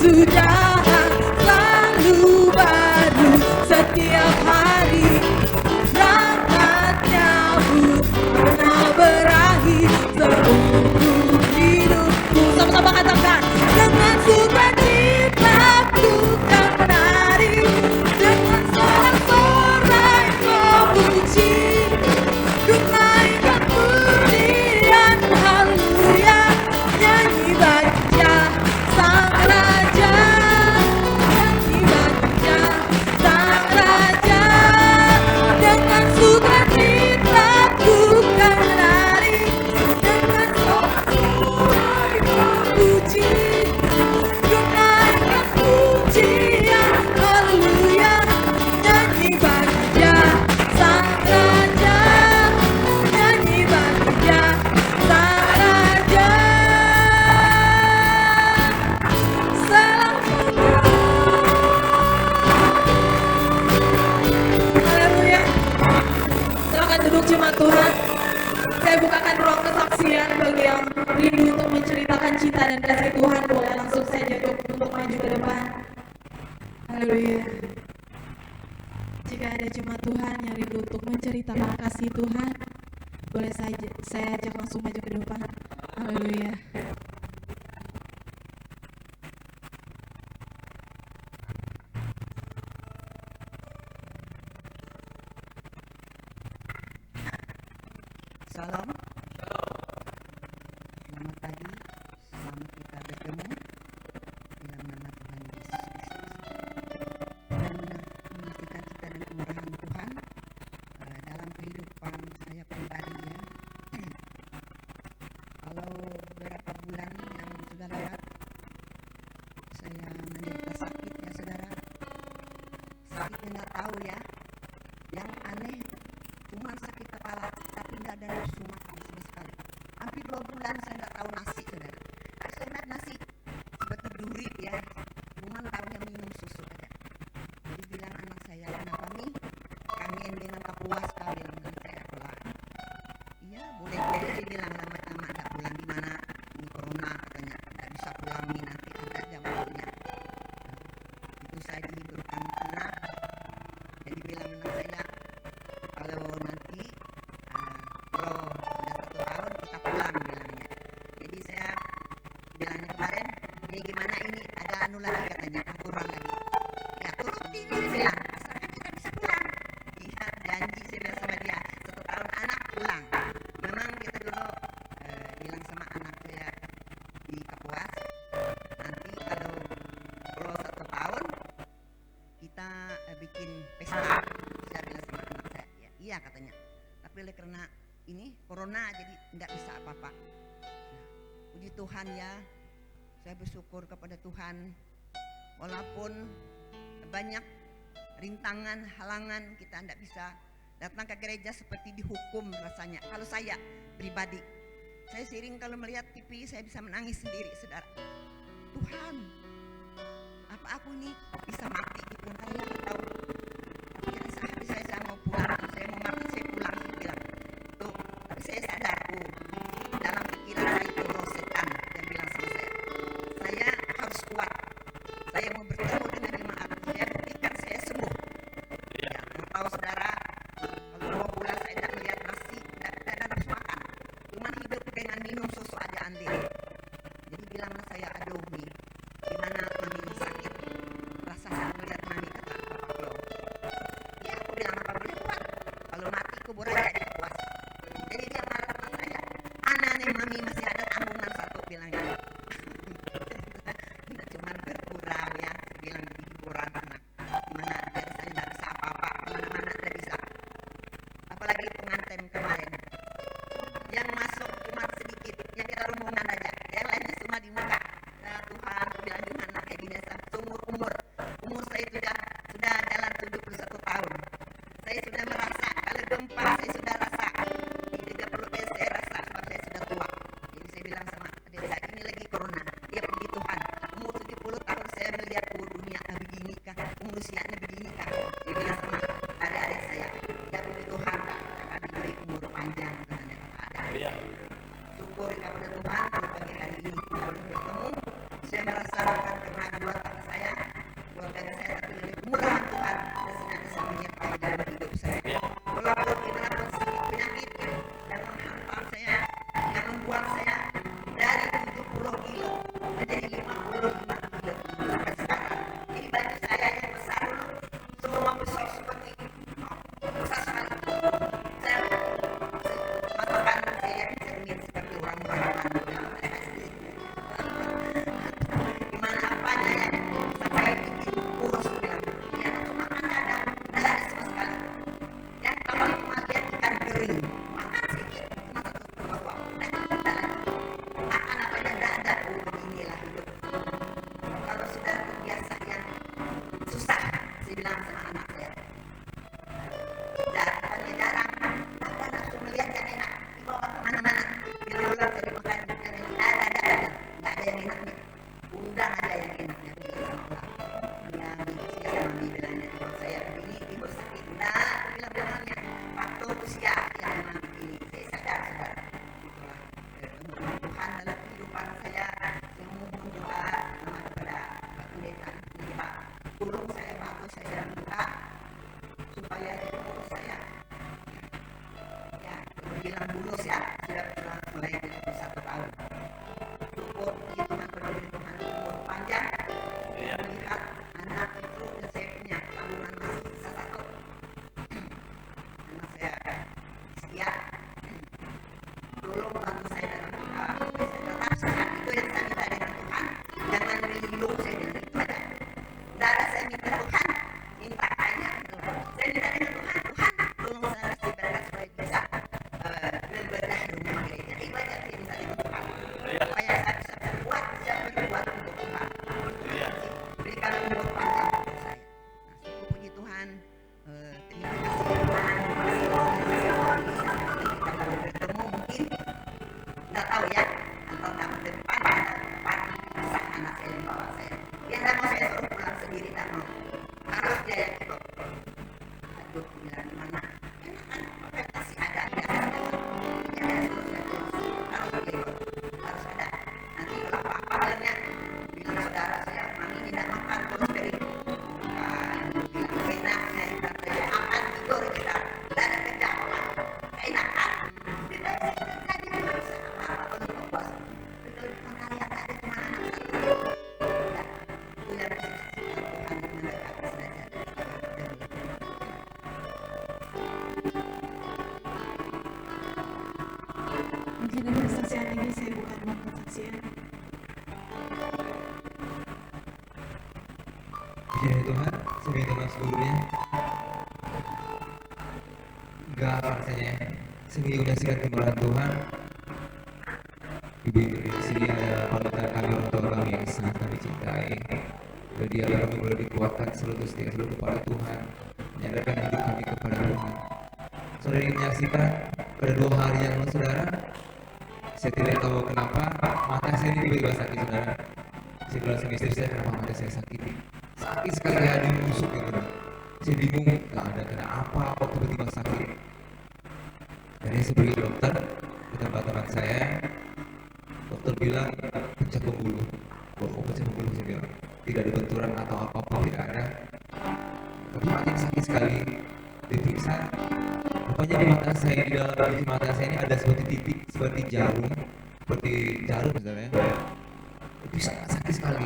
sudah selalu baru setiap hari. Rahmatnya pernah berakhir seumur hidupku. Sama-sama katakan, dengan sukacita ku kan menari, dengan sorak-sorai memuji, ku naikkan pujian haleluya, nyanyi bagi Dia Sang Raja, nyanyi bagi Dia Sang Raja. Dengan sukacita ku kan menari, dengan sorak-sorai memuji, ku naikkan pujian haleluya, nyanyi bagi Dia Sang Raja, nyanyi bagi Dia Sang Raja. Haleluya. Silakan duduk jemaat Tuhan. Saya bukakan ruang kesaksian bagi yang rindu untuk menceritakan cinta dan kasih Tuhan. Boleh langsung saja untuk maju ke depan. Haleluya. Jika ada jemaat Tuhan yang rindu untuk menceritakan kasih Tuhan, boleh saja saya ajak langsung maju ke depan. Haleluya. Salam. Selamat pagi. Selamat kita bertemu dalam nama Tuhan Yesus Kristus. Dan menantikan kita dan kemurahan Tuhan dalam kehidupan saya pribadi ya. Kalau beberapa bulan yang sudah lewat, saya menderita sakit ya saudara. Sakitnya nggak tahu ya. Yang aneh cuma sakit kepala, tapi nggak ada nafsu makan sama sekali. Hampir 2 bulan saya nggak tahu nasi saudara. Saya lihat nasi seperti duri ya, cuma tahunya minum susu aja. Jadi bilang anak saya, kenapa nih kangen dengan Kapuas kali, bilang saya pulang. Iya boleh saya bilang lama-lama nggak pulang, gimana ini corona katanya nggak bisa pulang nih, nanti ada aja waktunya. Itu saya dihiburkan anak. Jadi bilang anak saya, kalau nanti kalau sudah 1 tahun kita pulang bilangnya. Jadi saya bilangnya kemarin, ini gimana ini ada anu lagi katanya, kurang lagi. Ya turuti saya bilang, asalkan kita bisa pulang. Iya janji saya bilang sama dia, 1 tahun anak pulang. Memang kita dulu bilang sama anak saya di Kapuas, nanti kalau 1 tahun kita bikin pesta. Saya bilang sama anak saya, ya, iya katanya. Tapi oleh karena ini corona jadi nggak bisa apa-apa. Nah, puji Tuhan ya, saya bersyukur kepada Tuhan. Walaupun banyak rintangan, halangan, kita nggak bisa datang ke gereja seperti dihukum rasanya. Kalau saya pribadi, saya sering kalau melihat TV saya bisa menangis sendiri, saudara. Tuhan, apa aku ini bisa mati gitu kan, saya nggak tahu. Tapi hati saya mau pulang, saya mau mati, saya pulang, saya bilang tuh. Tapi saya sadar, dalam pikiran saya itu roh setan yang bilang sama saya harus kuat, saya mau bertemu dengan jemaat, saya buktikan saya sembuh. Ya, nggak tahu saudara, kalau 2 bulan saya tidak melihat nasi, tidak ada nafsu makan, cuma hidup dengan minum susu aja andil. Jadi bilang sama saya, aduh nih, gimana mami ini sakit, rasanya melihat mami, kata Bapak Flo. Ya aku bilang apa boleh buat, kalau mati kubur aja dia puas. Jadi dia marah sama saya, anak nih mami masih ada tanggungan 1 bilangnya. Tidak cuma bergurau ya, saya bilang di hiburan anak. Gimana dari saya tidak bisa apa-apa, kemana-mana tidak bisa. Apalagi pengantin kemarin, yang masuk cuma sedikit, yang kita rombongan aja, yang lainnya cuma di muka. Nah, Tuhan, aku bilang gimana kayak gini, umur saya sudah jalan 71 tahun. Saya sudah merasa kalau gempa saya sudah rasa, di 30 saya rasa sebab saya sudah tua. Jadi saya bilang sama adik saya, ini lagi corona. Ya puji Tuhan, umur 70 tahun saya melihat dunia begini kah, umur usianya begini kah. Saya bilang sama adik-adik saya, ya puji Tuhan, akan diberi umur panjang dengan yang ada. Syukur kepada Tuhan kalau pagi hari ini kita bertemu, saya merasakan pernah buat sama saya, keluarga saya, tapi dari kemurahan Tuhan dan senantiasa menyertai dalam hidup saya. Walaupun gimana pun sakit penyakit yang menghantam saya, yang membuat saya dari 70 kilo menjadi 55 kilo sampai sekarang. Jadi baju saya yang besar dulu semua besar seperti besar sekali. Saya masakan saya cermin seperti orang beranak. Gimana apanya ya sampai bikin kurus bilang ya cuma ada sama sekali ya kalau cuma lihat ikan kering makan sedikit cuma satu kelompok dan kita lagi makan apa yang tidak ada inilah hidup. Kalau sudah terbiasa yang susah saya bilang sama anak saya jarang ada langsung melihat yang enak dibawa kemana-mana kita ulang dari makan yang ada nggak ada yang enaknya undang aja yang enaknya dia mami bilangnya kalau saya begini ibu sakit udah bilang-bilangnya waktu usia yang memang begini saya sadar itulah Tuhan dalam kehidupan saya mohon doa sama kepada Pak Pendeta ini Pak tolong saya bantu saya dalam doa supaya urus saya ya bilang bulus ya sudah mulai 21 tahun syukur puji Tuhan kepada Tuhan umur panjang melihat anak itu dan saya punya tabungan masih sisa satu anak saya setia tolong bantu saya dalam doa supaya saya tetap sehat itu yang saya minta dengan Tuhan jangan melulu saya bilang itu aja tidak ada saya minta Tuhan minta hanya saya minta dengan Tuhan tolong saya kasih berkat supaya bisa beribadah di rumah gereja itu aja saya minta dengan Tuhan supaya saya bisa berbuat untuk Tuhan berikan umur panjang untuk saya syukur puji Tuhan terima kasih Tuhan kita baru bertemu mungkin nggak tahu ya atau tahun depan bisa anak saya yang bawa saya dia nggak mau saya suruh pulang sendiri tak mau harus dia yang ikut aduh bilang gimana enak kan apa kasih ada ya suruh saya terus harus dia ikut harus ada nanti kalau apa-apa bilangnya bilang saudara saya mami tidak makan terus dari bilang enaknya kita saya akan tidur kita tidak ada kerja apa enak kan kita kerja di rumah bisa apa-apa kalau puas betul makanya tak ada cuma anak satu ya itu yang Tuhan memberkati saja Mungkin ada kesaksian ini saya bukan mau kesaksian. Puji Tuhan, sebagai teman sebelumnya gak apa rasanya sendiri menyaksikan kemurahan Tuhan. Ibu-ibu di sini ada panutan kami, orang tua kami yang sangat kami cintai dan dia kami boleh dikuatkan seluruh setia seluruh kepada Tuhan menyadarkan hidup kami kepada Tuhan. Saudara ingin menyaksikan pada 2 hari yang lalu saudara saya tidak tahu kenapa mata saya ini tiba-tiba sakit saudara. Saya bilang sama istri saya kenapa mata saya sakit sekali kayak ada yang menusuk gitu. Saya bingung gak ada kena apa tiba-tiba sakit. Jadi saya pergi ke dokter ke tempat teman saya. Dokter bilang pecah pembuluh. Oh pecah pembuluh saya bilang tidak ada benturan atau apa-apa tidak ada. Tapi makin sakit sekali. Diperiksa rupanya di mata saya di dalam di mata saya ini ada seperti titik seperti jarum misalnya. Itu sangat sakit sekali.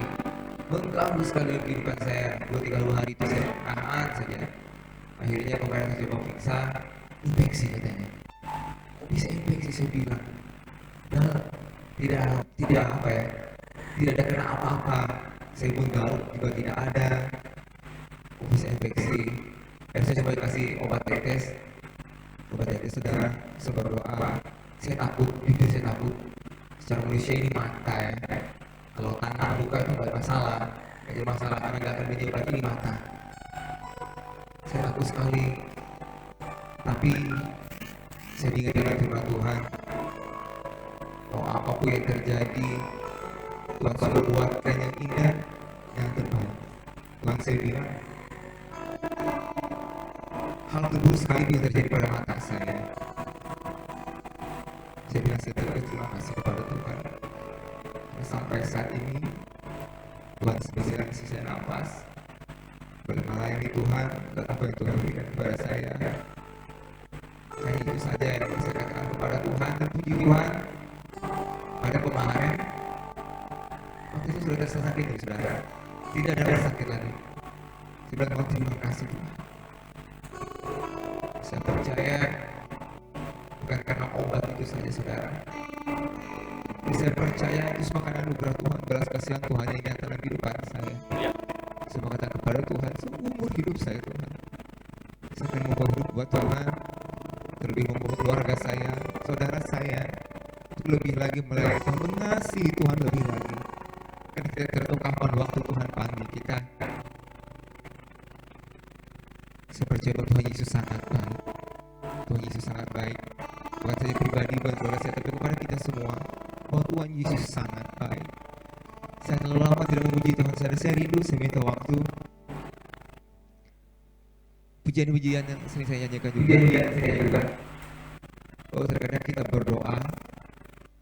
Mengganggu sekali kehidupan saya 2-3 hari itu saya nahan saja. Akhirnya kemarin saya coba periksa infeksi katanya. Kok bisa infeksi saya bilang. Nah, tidak apa ya, tidak ada kena apa-apa. Saya pun garuk juga tidak ada. Kok bisa infeksi? Dan saya coba kasih obat tetes saudara, saya berdoa. Saya takut, jujur saya takut. Secara manusia ini mata ya. Kalau tangan luka itu nggak ada masalah, karena nggak akan menjauh lagi di mata. Saya takut sekali, tapi saya ingat dengan firman Tuhan. Bahwa apapun yang terjadi, Tuhan selalu buatkan yang indah, yang terbaik. Tuhan saya bilang, hal terburuk sekali yang terjadi pada mata saya. Saya bilang saya terima kasih kepada Tuhan. Sampai saat ini Tuhan sebesar sisa nafas boleh melayani Tuhan dan apa yang Tuhan berikan kepada saya. Hanya itu saja yang bisa saya katakan kepada Tuhan. Dan puji Tuhan, pada kemarin waktu itu sudah rasa sakit ya saudara, tidak ada rasa sakit lagi. Saya bilang Tuhan, terima kasih Tuhan. Saya percaya bukan karena obat itu saja saudara, tapi saya percaya itu semua karena anugerah Tuhan, belas kasihan Tuhan yang nyata dalam kehidupan saya. Saya mengatakan kepada Tuhan, seumur hidup saya Tuhan, saya akan membawa hidup buat Tuhan, terlebih membawa keluarga saya, saudara saya, untuk lebih lagi melayani Tuhan, mengasihi Tuhan lebih lagi. Karena kita tidak tahu kapan waktu Tuhan panggil kita. Saya percaya bahwa Tuhan Yesus sangat baik. Tuhan Yesus sangat baik. Bukan saja pribadi, bukan keluarga saya, tapi kepada kita semua. Bahwa Tuhan Yesus sangat baik. Saya terlalu lama tidak memuji Tuhan. Saya rindu, saya minta waktu. Pujian-pujian yang sering saya nyanyikan juga. Oh, terkadang kita berdoa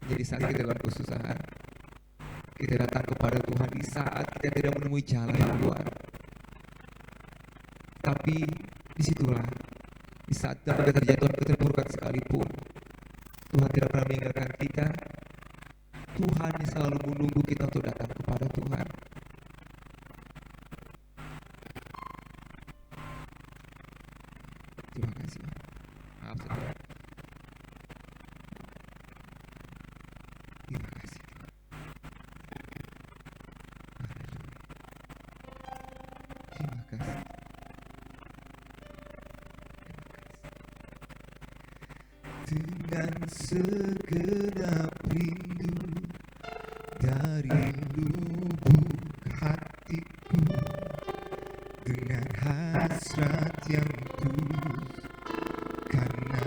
jadi saat kita dalam kesusahan. Kita datang kepada Tuhan di saat kita tidak menemui jalan yang keluar. Tapi disitulah, di saat dalam keterjatuhan, keterpurukan sekalipun, Tuhan tidak pernah meninggalkan kita. Tuhan yang selalu menunggu kita untuk datang kepada Tuhan. Terima kasih. Maaf saudara. Terima kasih. Terima kasih. Dengan segenap rindu dari lubuk hatiku, dengan hasrat yang tulus, karena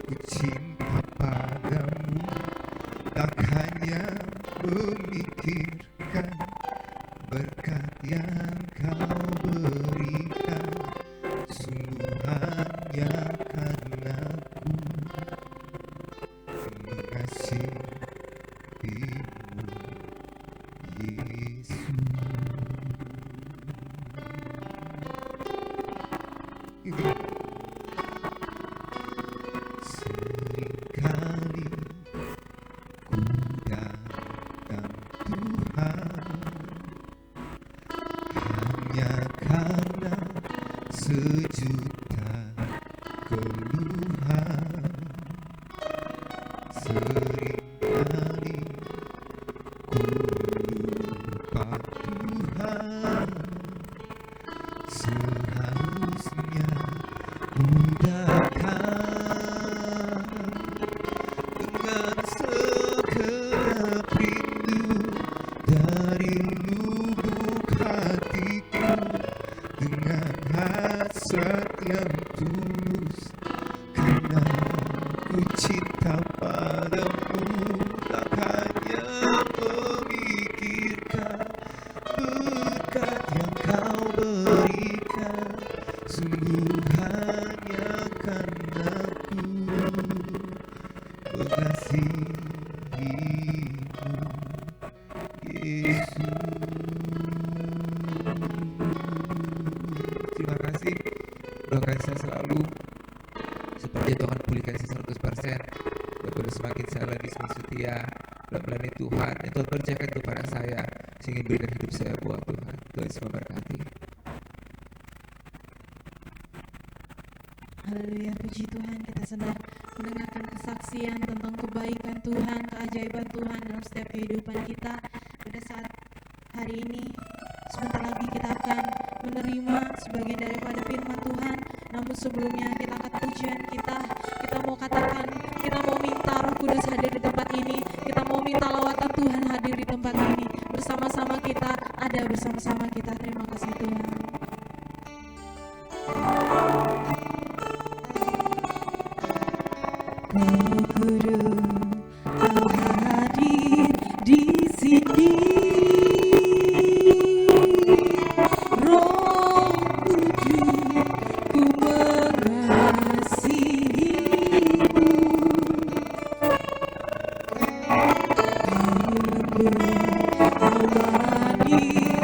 ku cinta padamu, tak hanya memikirkan berkat yang kau berikan, sungguh hanya karena ku mengasihimu, Yesus. Seringkali ku datang Tuhan hanya karena sejuta keluhan. Seringkali ku lupa Tuhan, seharusnya ku datang dengan segenap rindu dari lubuk hatiku, dengan hasrat yang tulus, karena ku cinta padamu, tak hanya memikirkan berkat yang kau berikan, sungguh hanya karena ku mengasihimu, Yesus. Terima kasih. Doakan saya selalu seperti Tuhan pulihkan saya 100%. Dan semakin saya lebih setia dan melayani Tuhan yang Tuhan percayakan kepada saya, sehingga berikan hidup saya buat Tuhan. Tuhan Yesus memberkati. Haleluya, puji Tuhan, kita sedang mendengarkan kesaksian tentang kebaikan Tuhan, keajaiban Tuhan dalam setiap kehidupan kita. Pada saat hari ini, sebentar lagi kita akan menerima sebagian daripada firman Tuhan. Namun sebelumnya kita angkat pujian kita mau katakan, kita mau minta Roh Kudus hadir di tempat ini, kita mau minta lawatan Tuhan hadir di tempat ini. Bersama-sama kita, ada bersama-sama kita. Terima kasih Tuhan. Roh Kudus, Kau hadir di sini. Roh Kudus, ku mengasihimu. Kau lembut, Kau manis.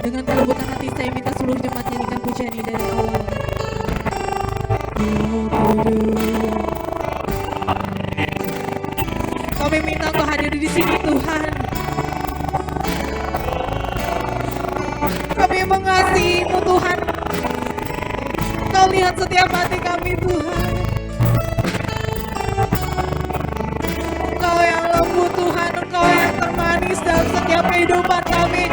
Dengan kelembutan hati saya minta seluruh jemaat nyanyikan pujian ini dari awal. Kami minta Engkau hadir di sini Tuhan. Kami mengasihi-Mu Tuhan. Kau lihat setiap hati kami Tuhan. Engkau yang lembut Tuhan, Engkau yang termanis dalam setiap kehidupan kami.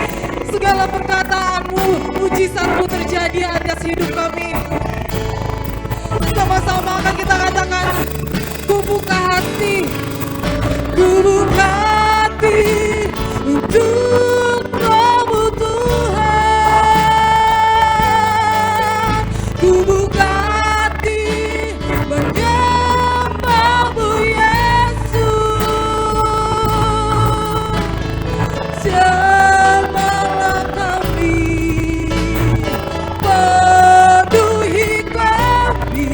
Segala perkataan-Mu, mujizat-Mu terjadi atas hidup kami. Sama-sama akan kita katakan, ku buka hati, ku buka hati untuk Kamu Tuhan. Ku buka hati menyembah-Mu Yesus. Jamalah kami, penuhi kami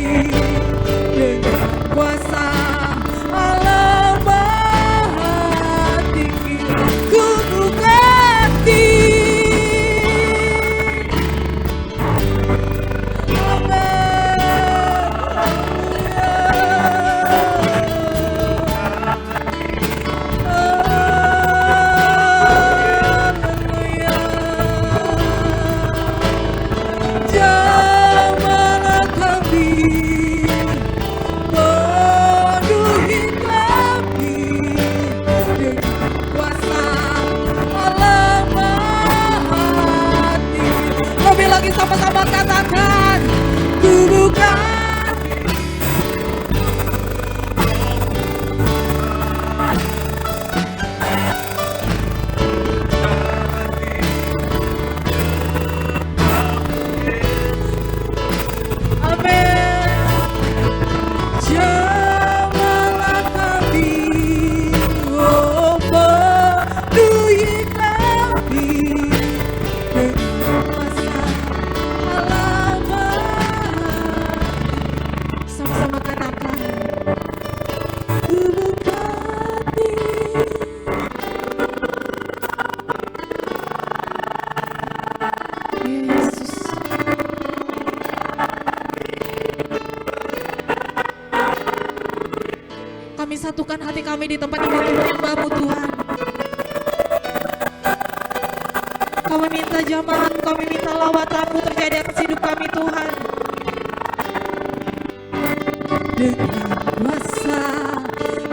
dengan kuasa Allah Maha Tinggi. Ku buka hati. Jamalah kami, penuhi kami dengan kuasa Allah Maha Tinggi. Lebih lagi sama-sama katakan, ku buka amin. Jamalah kami, oh penuhi kami dengan kuasa Allah Maha. Sama-sama katakan, ku buka hati. Yesus. Kami satukan hati kami di tempat ini untuk menyembah-Mu Tuhan. Kami minta jamaah, kami minta lawatan-Mu terjadi atas hidup kami Tuhan. Dengan kuasa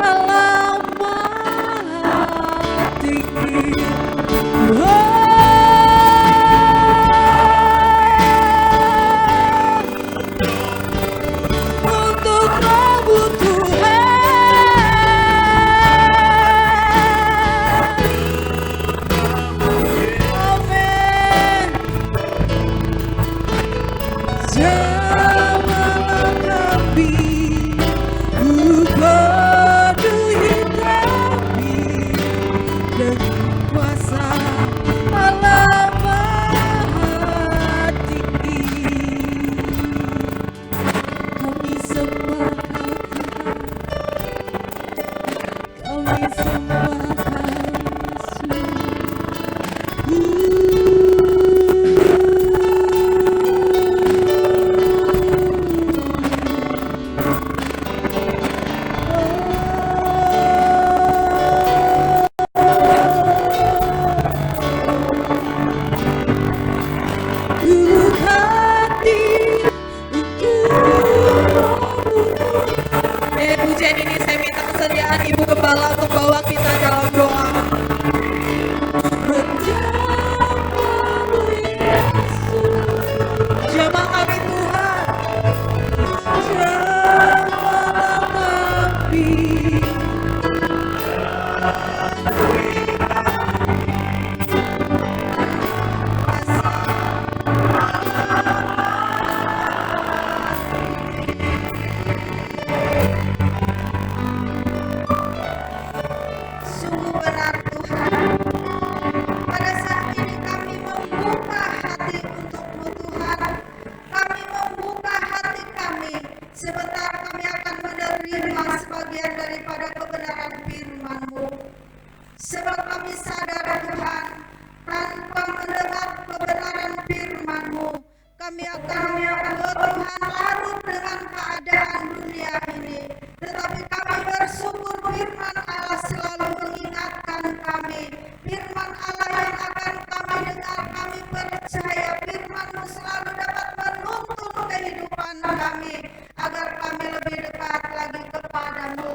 Allah Maha Tinggi. Untuk Kamu Tuhan. Amin. Jamalah kami, ku penuhi kami dengan kuasa Allah Maha Tinggi. Kami sembah Kau Tuhan, kami sembah Kau Yesus. Hati pujian ini saya minta kesediaan Ibu Gembala untuk bawa kita dalam doa. Jamaah kami Tuhan, jamaah kami. Sungguh benar Tuhan, pada saat ini kami membuka hati untuk-Mu Tuhan. Kami membuka hati kami, sebentar kami akan menerima sebagian daripada kebenaran firman-Mu. Sebab kami sadar Tuhan, tanpa mendengar kebenaran kami akan Tuhan larut dengan keadaan dunia ini. Tetapi kami bersyukur firman Allah selalu mengingatkan kami. Firman Allah yang akan kami dengar, kami percaya firman-Mu selalu dapat menuntun kehidupan kami, agar kami lebih dekat lagi kepadamu.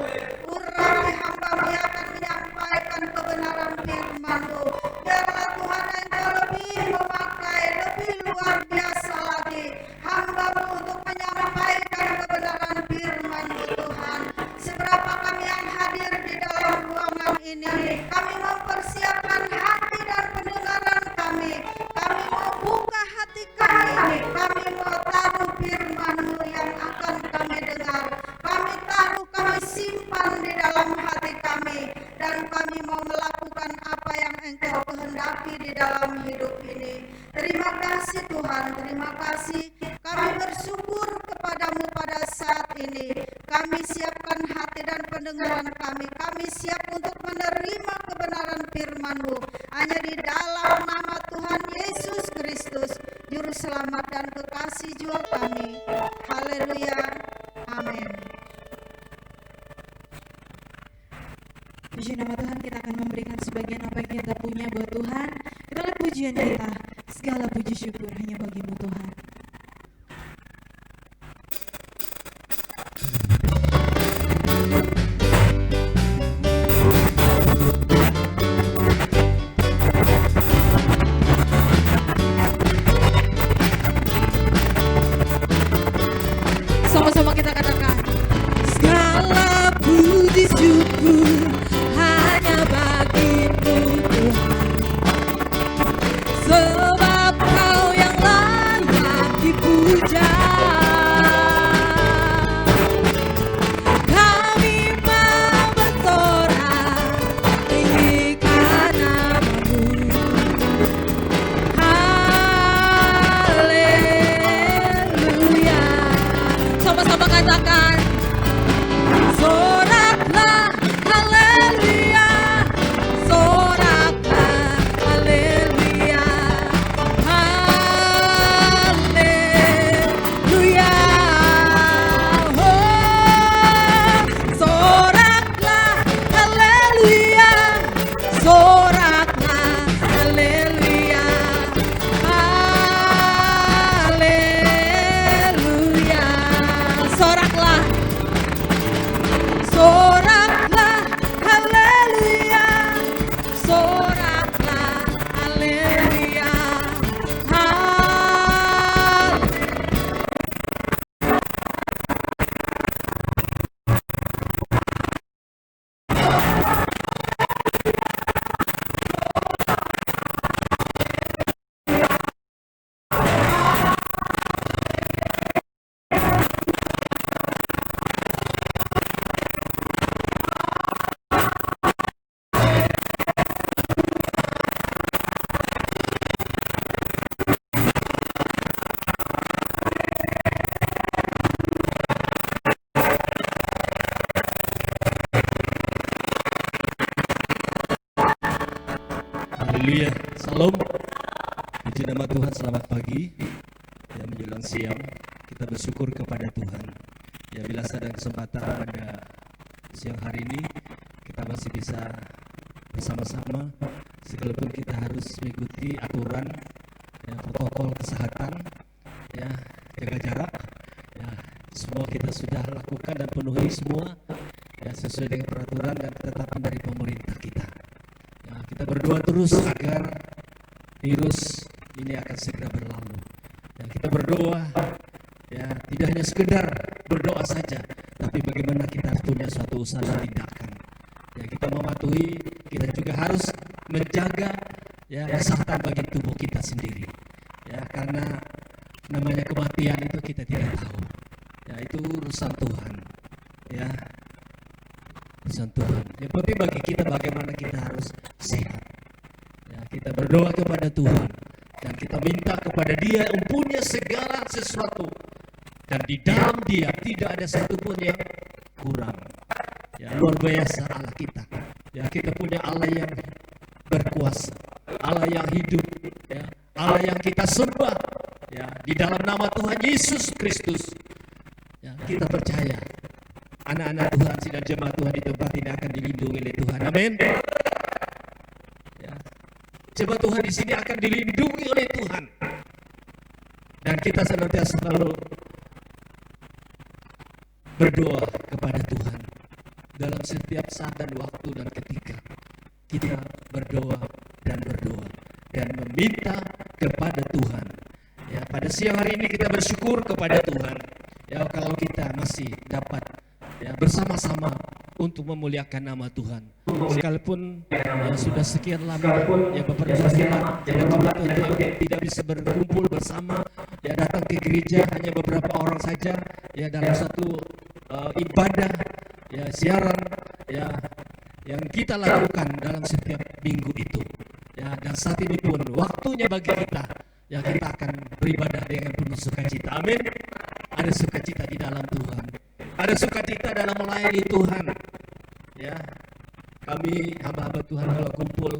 Urapi hamba-Mu yang akan menyampaikan kebenaran firman-Mu. Biarlah Tuhan Engkau lebih memakai, lebih luar biasa lagi hamba-Mu untuk menyampaikan kebenaran firman-Mu Tuhan. Seberapa kami yang hadir di dalam ruangan ini, kami mempersiapkan hati dan pendengaran kami. Kami mau buka hati kami mau taruh firman-Mu yang akan kami dengar. Kami taruh, kami simpan di dalam hati kami, dan kami mau melakukan apa yang Engkau kehendaki di dalam hidup ini. Terima kasih Tuhan, terima kasih. Kami bersyukur kepadamu pada saat ini. Kami siapkan hati dan pendengaran kami. Kami siap untuk menerima kebenaran firman-Mu. Hanya di dalam nama Tuhan Yesus Kristus, Juru Selamat dan Kekasih jiwa kami. Haleluya. Amin. Puji nama Tuhan, kita akan memberikan sebagian apa yang kita punya buat Tuhan. Itulah pujian kita, segala puji syukur hanya bagi-Mu Tuhan. Sama-sama kita katakan, segala puji syukur hanya bagi-Mu Tuhan, sebab Kau yang layak dipuja. Kami mau bersorak tinggikan nama-Mu. Haleluya. Sama-sama katakan, soraklah haleluya, soraklah haleluya, haleluya. Oh, soraklah haleluya, soraklah haleluya, haleluya. Soraklah, soraklah haleluya, soraklah haleluya, Haleluya, salam. Puji nama Tuhan, selamat pagi. Ya, menjelang siang, kita bersyukur kepada Tuhan. Ya, bila ada kesempatan pada siang hari ini, kita masih bisa bersama-sama, sekalipun kita harus mengikuti aturan, ya, protokol kesehatan, ya, jaga jarak. Ya, semua kita sudah lakukan dan penuhi semua, ya, sesuai dengan peraturan dan ketetapan dari pemerintah kita. Ya, kita berdoa terus agar virus ini akan segera berlalu. Ya, kita berdoa, ya, tidak hanya sekedar berdoa saja, tapi bagaimana kita harus punya suatu usaha dan tindakan. Ya, kita mematuhi, kita juga harus menjaga, ya, kesehatan bagi tubuh kita sendiri. Ya, karena namanya kematian itu kita tidak tahu. Ya, itu urusan Tuhan. Ya, urusan Tuhan. Yang penting bagi kita bagaimana kita harus sehat. Ya, kita berdoa kepada Tuhan dan kita minta kepada Dia yang punya segala sesuatu, dan di dalam Dia tidak ada satupun yang kurang. Ya, luar biasa Allah kita. Ya, kita punya Allah yang berkuasa, Allah yang hidup, ya, Allah yang kita sembah. Ya, di dalam nama Tuhan Yesus Kristus. Ya, kita percaya anak-anak Tuhan, sidang jemaat Tuhan di tempat ini akan dilindungi oleh Tuhan. Amin. Ya. Jemaat Tuhan di sini akan dilindungi oleh Tuhan. Dan kita senantiasa selalu berdoa kepada Tuhan dalam setiap saat dan waktu dan ketika. Kita berdoa dan meminta kepada Tuhan. Ya, pada siang hari ini kita bersyukur kepada Tuhan. Ya, kalau kita masih dapat ya bersama-sama untuk memuliakan nama Tuhan. Sekalipun ya, sudah sekian lama ya beberapa bulan ya jemaat Tuhan tidak bisa berkumpul bersama, ya datang ke gereja hanya beberapa orang saja ya dalam satu ibadah ya siaran ya yang kita lakukan dalam setiap minggu itu. Ya, dan saat ini pun waktunya bagi kita ya kita akan beribadah dengan penuh sukacita. Amin. Ada sukacita di dalam Tuhan. Ada sukacita dalam melayani Tuhan. Ya, kami hamba-hamba Tuhan kalau kumpul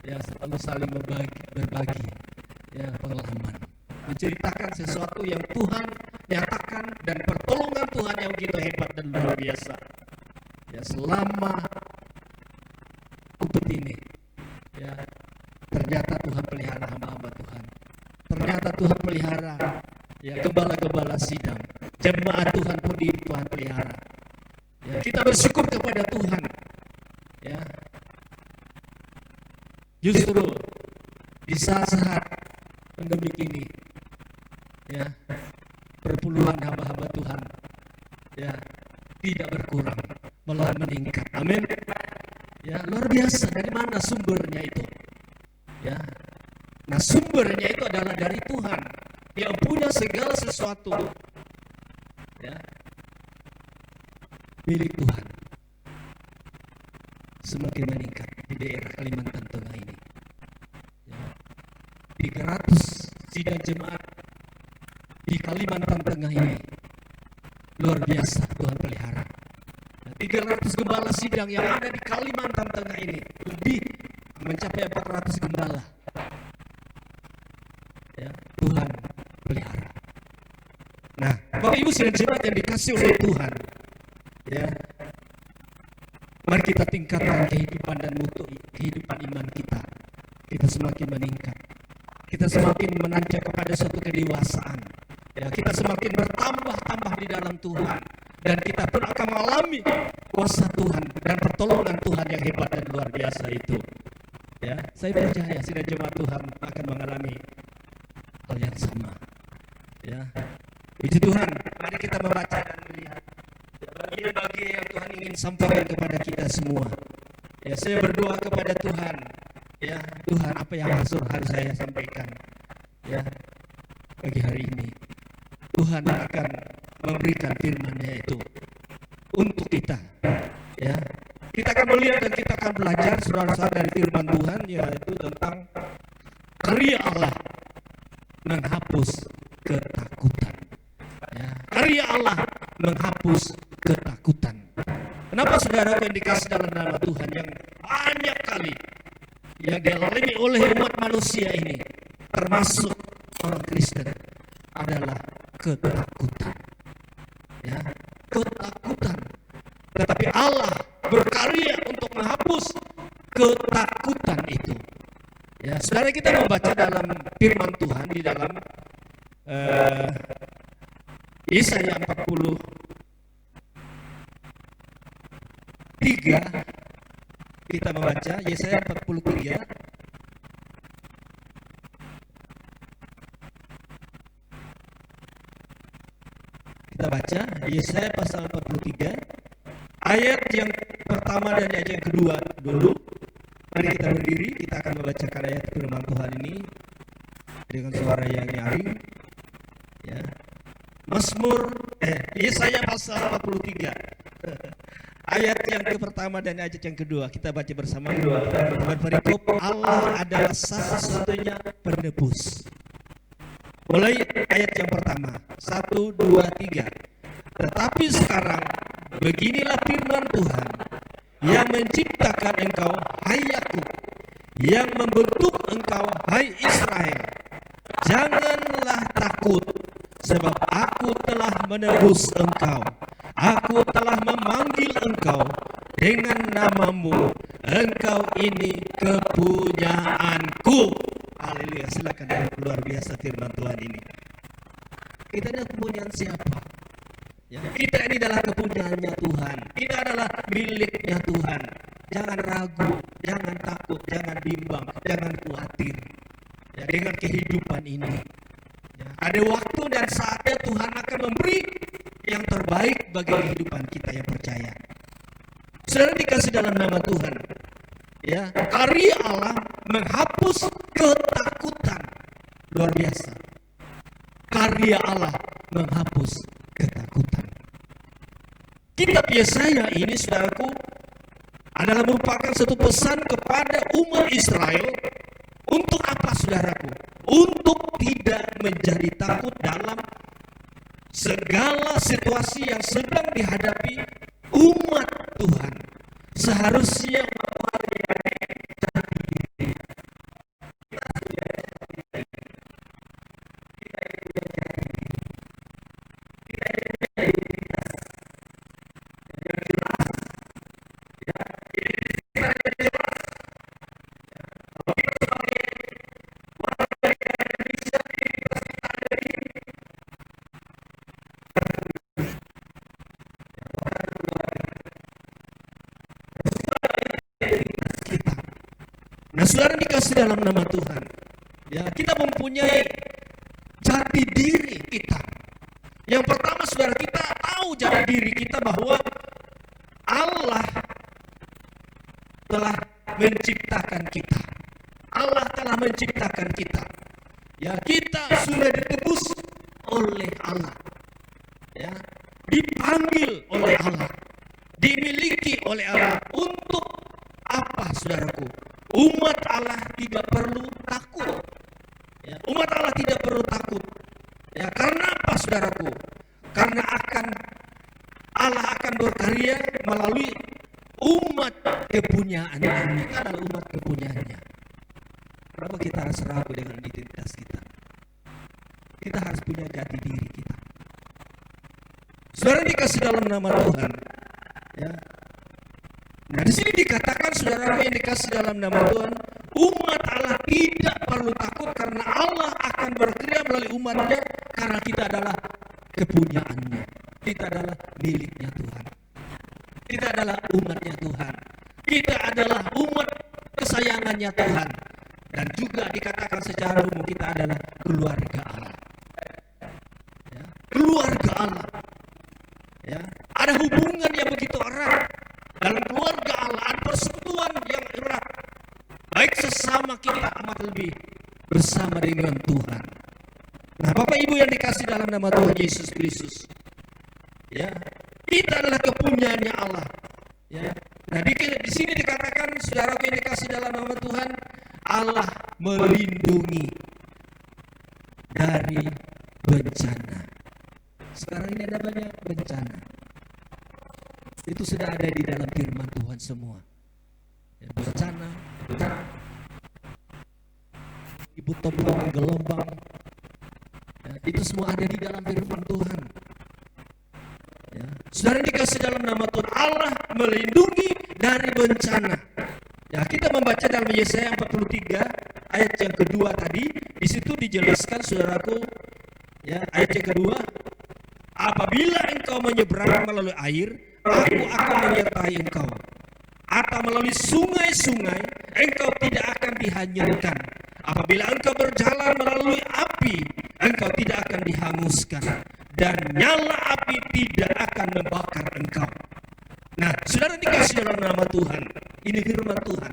ya selalu saling berbagi ya pengalaman, menceritakan sesuatu yang Tuhan nyatakan dan pertolongan Tuhan yang begitu hebat dan luar biasa. Ya, selama umpet ini ya ternyata Tuhan pelihara hamba-hamba Tuhan. Ternyata Tuhan pelihara ya gembala-gembala sidang. Jemaat Tuhan pun Tuhan pelihara. Ya, kita bersyukur kepada Tuhan. Ya. Justru di saat-saat pandemi ini ya perpuluhan hamba-hamba Tuhan ya tidak berkurang, malah meningkat. Amin. Ya, luar biasa. Dari mana sumbernya itu? Ya. Nah, sumbernya itu adalah dari Tuhan yang punya segala sesuatu. Ya. Milik Tuhan. Semakin meningkat di daerah Kalimantan Tengah ini. Ya. 300 sidang jemaat di Kalimantan Tengah ini. Luar biasa Tuhan pelihara. 300 gembala sidang yang ada di Kalimantan Tengah ini lebih mencapai 400 gembala. Ya, Tuhan pelihara. Nah, Bapak Ibu sidang jemaat yang dikasih oleh Tuhan, ya, mari kita tingkatkan kehidupan dan mutu kehidupan iman kita. Kita semakin meningkat. Kita semakin menanjak kepada suatu kedewasaan. Ya, kita semakin bertambah-tambah di dalam Tuhan. Dan kita pun akan mengalami kuasa Tuhan dan pertolongan Tuhan yang hebat dan luar biasa itu. Ya, saya percaya sidang jemaat Tuhan akan mengalami hal yang sama. Ya, puji Tuhan. Mari kita membaca dan melihat bagian-bagian yang Tuhan ingin sampaikan kepada kita semua. Ya, saya berdoa kepada Tuhan. Ya, Tuhan, apa yang harus saya sampaikan? Ya, pagi hari ini Tuhan akan memberikan firman-Nya itu untuk kita. Ya, kita akan melihat dan kita akan belajar saudara-saudara dari firman Tuhan, yaitu tentang karya Allah menghapus ketakutan. Ya, karya Allah menghapus ketakutan. Kenapa saudara yang dikasih dalam nama Tuhan yang banyak kali yang dialami oleh umat manusia ini, termasuk orang Kristen, adalah ketakutan. Ya, ketakutan. Tetapi Allah berkarya untuk menghapus ketakutan itu. Ya, saudara, kita membaca dalam firman Tuhan di dalam Yesaya 43. Kita membaca Yesaya 43. Kita baca Yesaya pasal 43 ayat yang pertama dan ayat yang kedua dulu. Mari kita berdiri, kita akan membacakan ayat firman Tuhan ini dengan suara yang nyaring. Ya. Yesaya pasal 43 ayat yang pertama dan ayat yang kedua. Kita baca bersama. Berperikop, Allah adalah satu-satunya penebus. Mulai ayat yang pertama, 1, 2, 3. Tetapi sekarang beginilah firman Tuhan yang menciptakan engkau, hai Yakub, yang membentuk engkau, hai Israel. Janganlah takut takut, sebab aku telah menebus engkau. Aku telah memanggil engkau dengan namamu. Engkau ini kepunyaanku. Haleluya, silakan. Luar biasa firman Tuhan ini. Kita adalah kepunyaan siapa? Ya, kita ini adalah kepunyaannya Tuhan. Kita adalah miliknya Tuhan. Jangan ragu, jangan takut, jangan bimbang, jangan khawatir ya, dengan kehidupan ini. Ya, ada waktu dan saatnya Tuhan akan memberi yang terbaik bagi kehidupan kita yang percaya. Saudara dikasih dalam nama Tuhan. Ya, karya Allah menghapus ketakutan. Luar biasa. Karya Allah menghapus ketakutan. Kitab Yesaya ini, saudaraku, adalah merupakan satu pesan kepada umat Israel. Untuk apa, saudaraku? Untuk tidak menjadi takut dalam segala situasi yang sedang dihadapi umat Tuhan. Seharusnya umat Tuhan kita. Nah, saudara dikasih dalam nama Tuhan. Ya, kita mempunyai jati diri kita. Yang pertama, saudara, kita tahu jati diri kita bahwa Allah telah menciptakan kita. Allah telah menciptakan kita. Ya, kita sudah ditebus oleh Allah. Ya, dipanggil oleh Allah. Dimiliki oleh Allah. Untuk apa, saudaraku? Umat Allah tidak perlu takut. Ya, umat Allah tidak perlu takut. Ya, karena apa, saudaraku? Karena Allah akan berkarya melalui umat kepunyaannya. Kita adalah umat kepunyaannya. Kenapa kita harus ragu dengan identitas kita? Kita harus punya jati diri kita. Saudara dikasih dalam nama Tuhan. Ya. Nah, di sini dikatakan, saudara yang dikasih dalam nama Tuhan, umat Allah tidak perlu takut karena Allah akan berkarya melalui umatnya, karena kita adalah kepunyaannya. Kita adalah miliknya Tuhan. Kita adalah umatnya Tuhan. Kita adalah umat kesayangannya Tuhan. Dan juga dikatakan secara umum kita adalah keluarga Allah. Ya, keluarga Allah. Ya, ada hubungan yang begitu erat dalam keluarga Allah, ada persekutuan yang erat, baik sesama kita, amat lebih bersama dengan Tuhan. Nah, Bapak Ibu yang dikasih dalam nama Tuhan Yesus Kristus, ya, kita adalah kepunyaannya Allah. Ya, nah di sini dikatakan, saudara yang dikasih dalam nama Tuhan, Allah melindungi dari bencana. Sekarang ini ada banyak bencana. Itu sudah ada di dalam firman Tuhan semua. Ya, bencana, ibu tombol gelombang, ya, itu semua ada di dalam firman Tuhan. Ya, saudara dikasih dalam nama Tuhan, Allah melindungi dari bencana. Ya, kita membaca dalam Yesaya 43 ayat yang kedua tadi. Di situ dijelaskan, saudaraku, ya, ayat yang kedua, apabila engkau menyeberang melalui air, aku akan menyertai engkau. Atau melalui sungai-sungai, engkau tidak akan dihanyutkan. Apabila engkau berjalan melalui api, engkau tidak akan dihanguskan. Dan nyala api tidak akan membakar engkau. Nah, saudara dikasih dalam nama Tuhan. Ini firman Tuhan.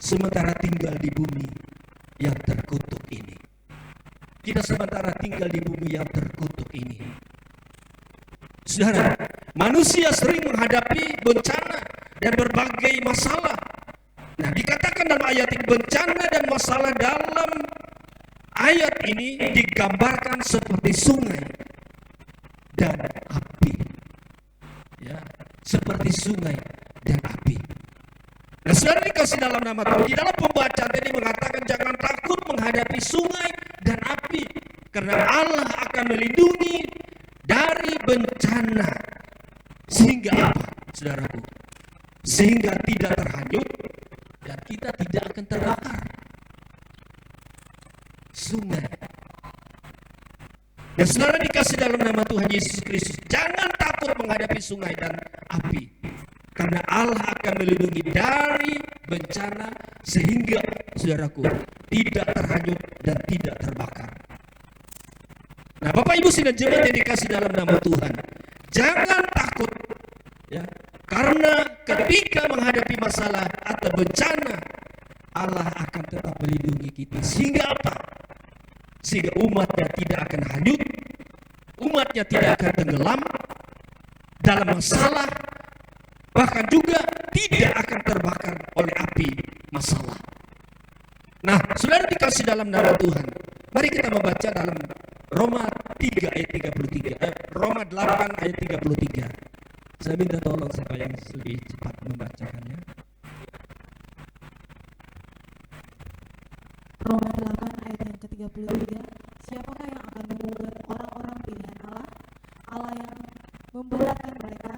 Sementara tinggal di bumi yang terkutuk ini. Kita sementara tinggal di bumi yang terkutuk ini. Saudara, manusia sering menghadapi bencana dan berbagai masalah. Nah, dikatakan dalam ayat ini, bencana dan masalah dalam ayat ini digambarkan seperti sungai dan api. Ya, seperti sungai dan api. Nah, saudara dikasih dalam nama Tuhan. Di dalam pembacaan tadi mengatakan jangan takut. sehingga tidak terhanyut dan kita tidak akan terbakar. Sungai. Dan saudara dikasih dalam nama Tuhan Yesus Kristus, jangan takut menghadapi sungai dan api, karena Allah akan melindungi dari bencana sehingga saudaraku tidak terhanyut dan tidak terbakar. Nah, Bapak Ibu sidang jemaat yang dikasih dalam nama Tuhan, jangan takut ya, karena ketika menghadapi masalah atau bencana, Allah akan tetap melindungi kita. Sehingga apa? Sehingga umatnya tidak akan hanyut, umatnya tidak akan tenggelam dalam masalah, bahkan juga tidak akan terbakar oleh api masalah. Nah, saudara dikasih dalam nama Tuhan, mari kita membaca dalam Roma 3 ayat 33, Roma 8 ayat 33. Saya minta tolong siapa yang lebih cepat membacakannya. Roma 8 ayat yang ke-33. Siapakah yang akan menggugat orang-orang pilihan Allah? Allah yang memberatkan mereka.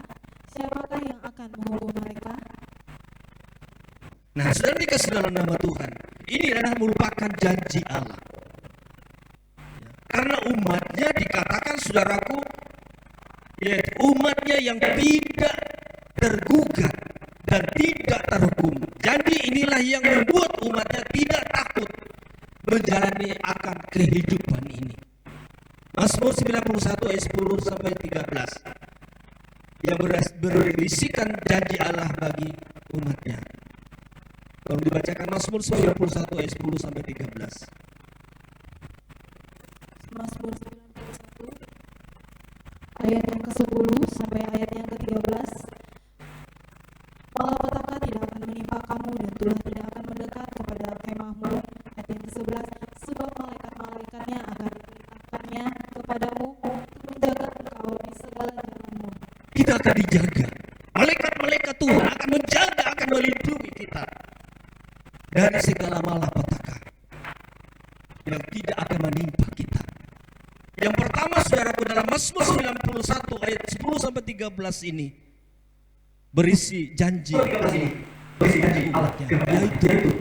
Siapakah yang akan menghukum mereka? Nah, saudara dikasih dalam nama Tuhan, ini adalah merupakan janji Allah. Ya, karena umatnya dikatakan saudaraku, yaitu umatnya yang tidak tergugat dan tidak terhukum. Janji inilah yang membuat umatnya tidak takut menjalani akan kehidupan ini. Mazmur 91 ayat 10 sampai 13 yang berisikan janji Allah bagi umatnya. Kalau dibacakan Mazmur 91 ayat 10 sampai 13. Mazmur 91 ayat yang ke-10 sampai ayat yang ke-13. Malapetaka tidak akan menimpa kamu dan tulah tidak akan mendekat kepada kemahmu. Ayat yang ke-11, sebab malaikat-malaikatnya akan diperintahkannya kepadamu untuk menjaga engkau di segala jalanmu. Kita akan dijaga. Malaikat-malaikat Tuhan akan menjaga, akan melindungi kita dari segala malapetaka yang tidak akan menimpa kita. Yang pertama saudaraku, dalam Mazmur 91 ayat 10 sampai 13 ini berisi janji umatnya, yaitu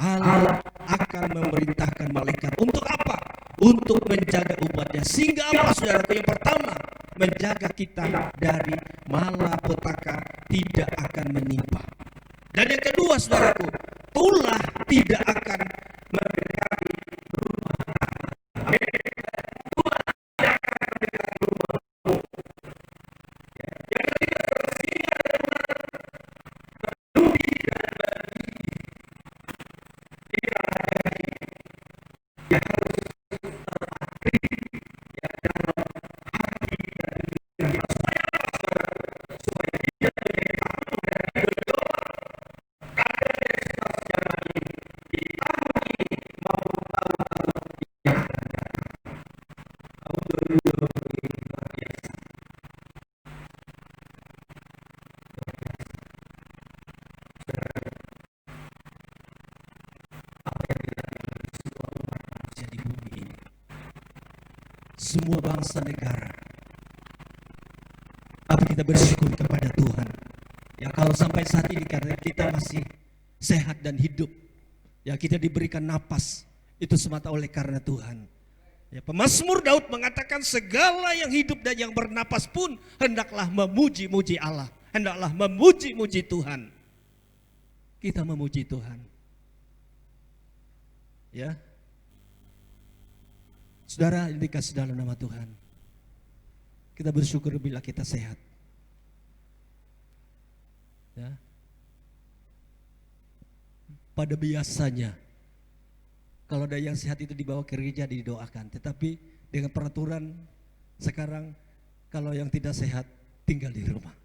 Allah akan memerintahkan malaikat untuk apa? Untuk menjaga umatnya. Sehingga apa saudaraku? Yang pertama, menjaga kita dari malapetaka tidak akan menimpa. Dan yang kedua saudaraku, tulah tidak akan mendekati rumah. Tulah tidak akan mendekati rumahmu. Yang ketiga, singa dan ular berduri dan berdiri. Inilah janji yang harus terpatri yang dalam hati dan pikiran. Supaya apa saudaraku? Supaya tidak menjadi takut dan berdoa. Karena dari situasi zaman ini, di tahun ini maupun tahun-tahun yang akan datang. Tahun 2020 ini luar biasa. Apa yang dilakukan oleh semua umat manusia di bumi ini, semua bangsa negara, tapi kita bersyukur kepada Tuhan. Ya, kalau sampai saat ini karena kita masih sehat dan hidup, ya kita diberikan napas, itu semata oleh karena Tuhan. Ya, pemazmur Daud mengatakan segala yang hidup dan yang bernapas pun hendaklah memuji-muji Allah, hendaklah memuji-muji Tuhan. Kita memuji Tuhan. Ya, saudara yang dikasih dalam nama Tuhan, kita bersyukur bila kita sehat. Ya. Pada biasanya kalau ada yang sehat itu dibawa ke gereja didoakan, tetapi dengan peraturan sekarang kalau yang tidak sehat tinggal di rumah.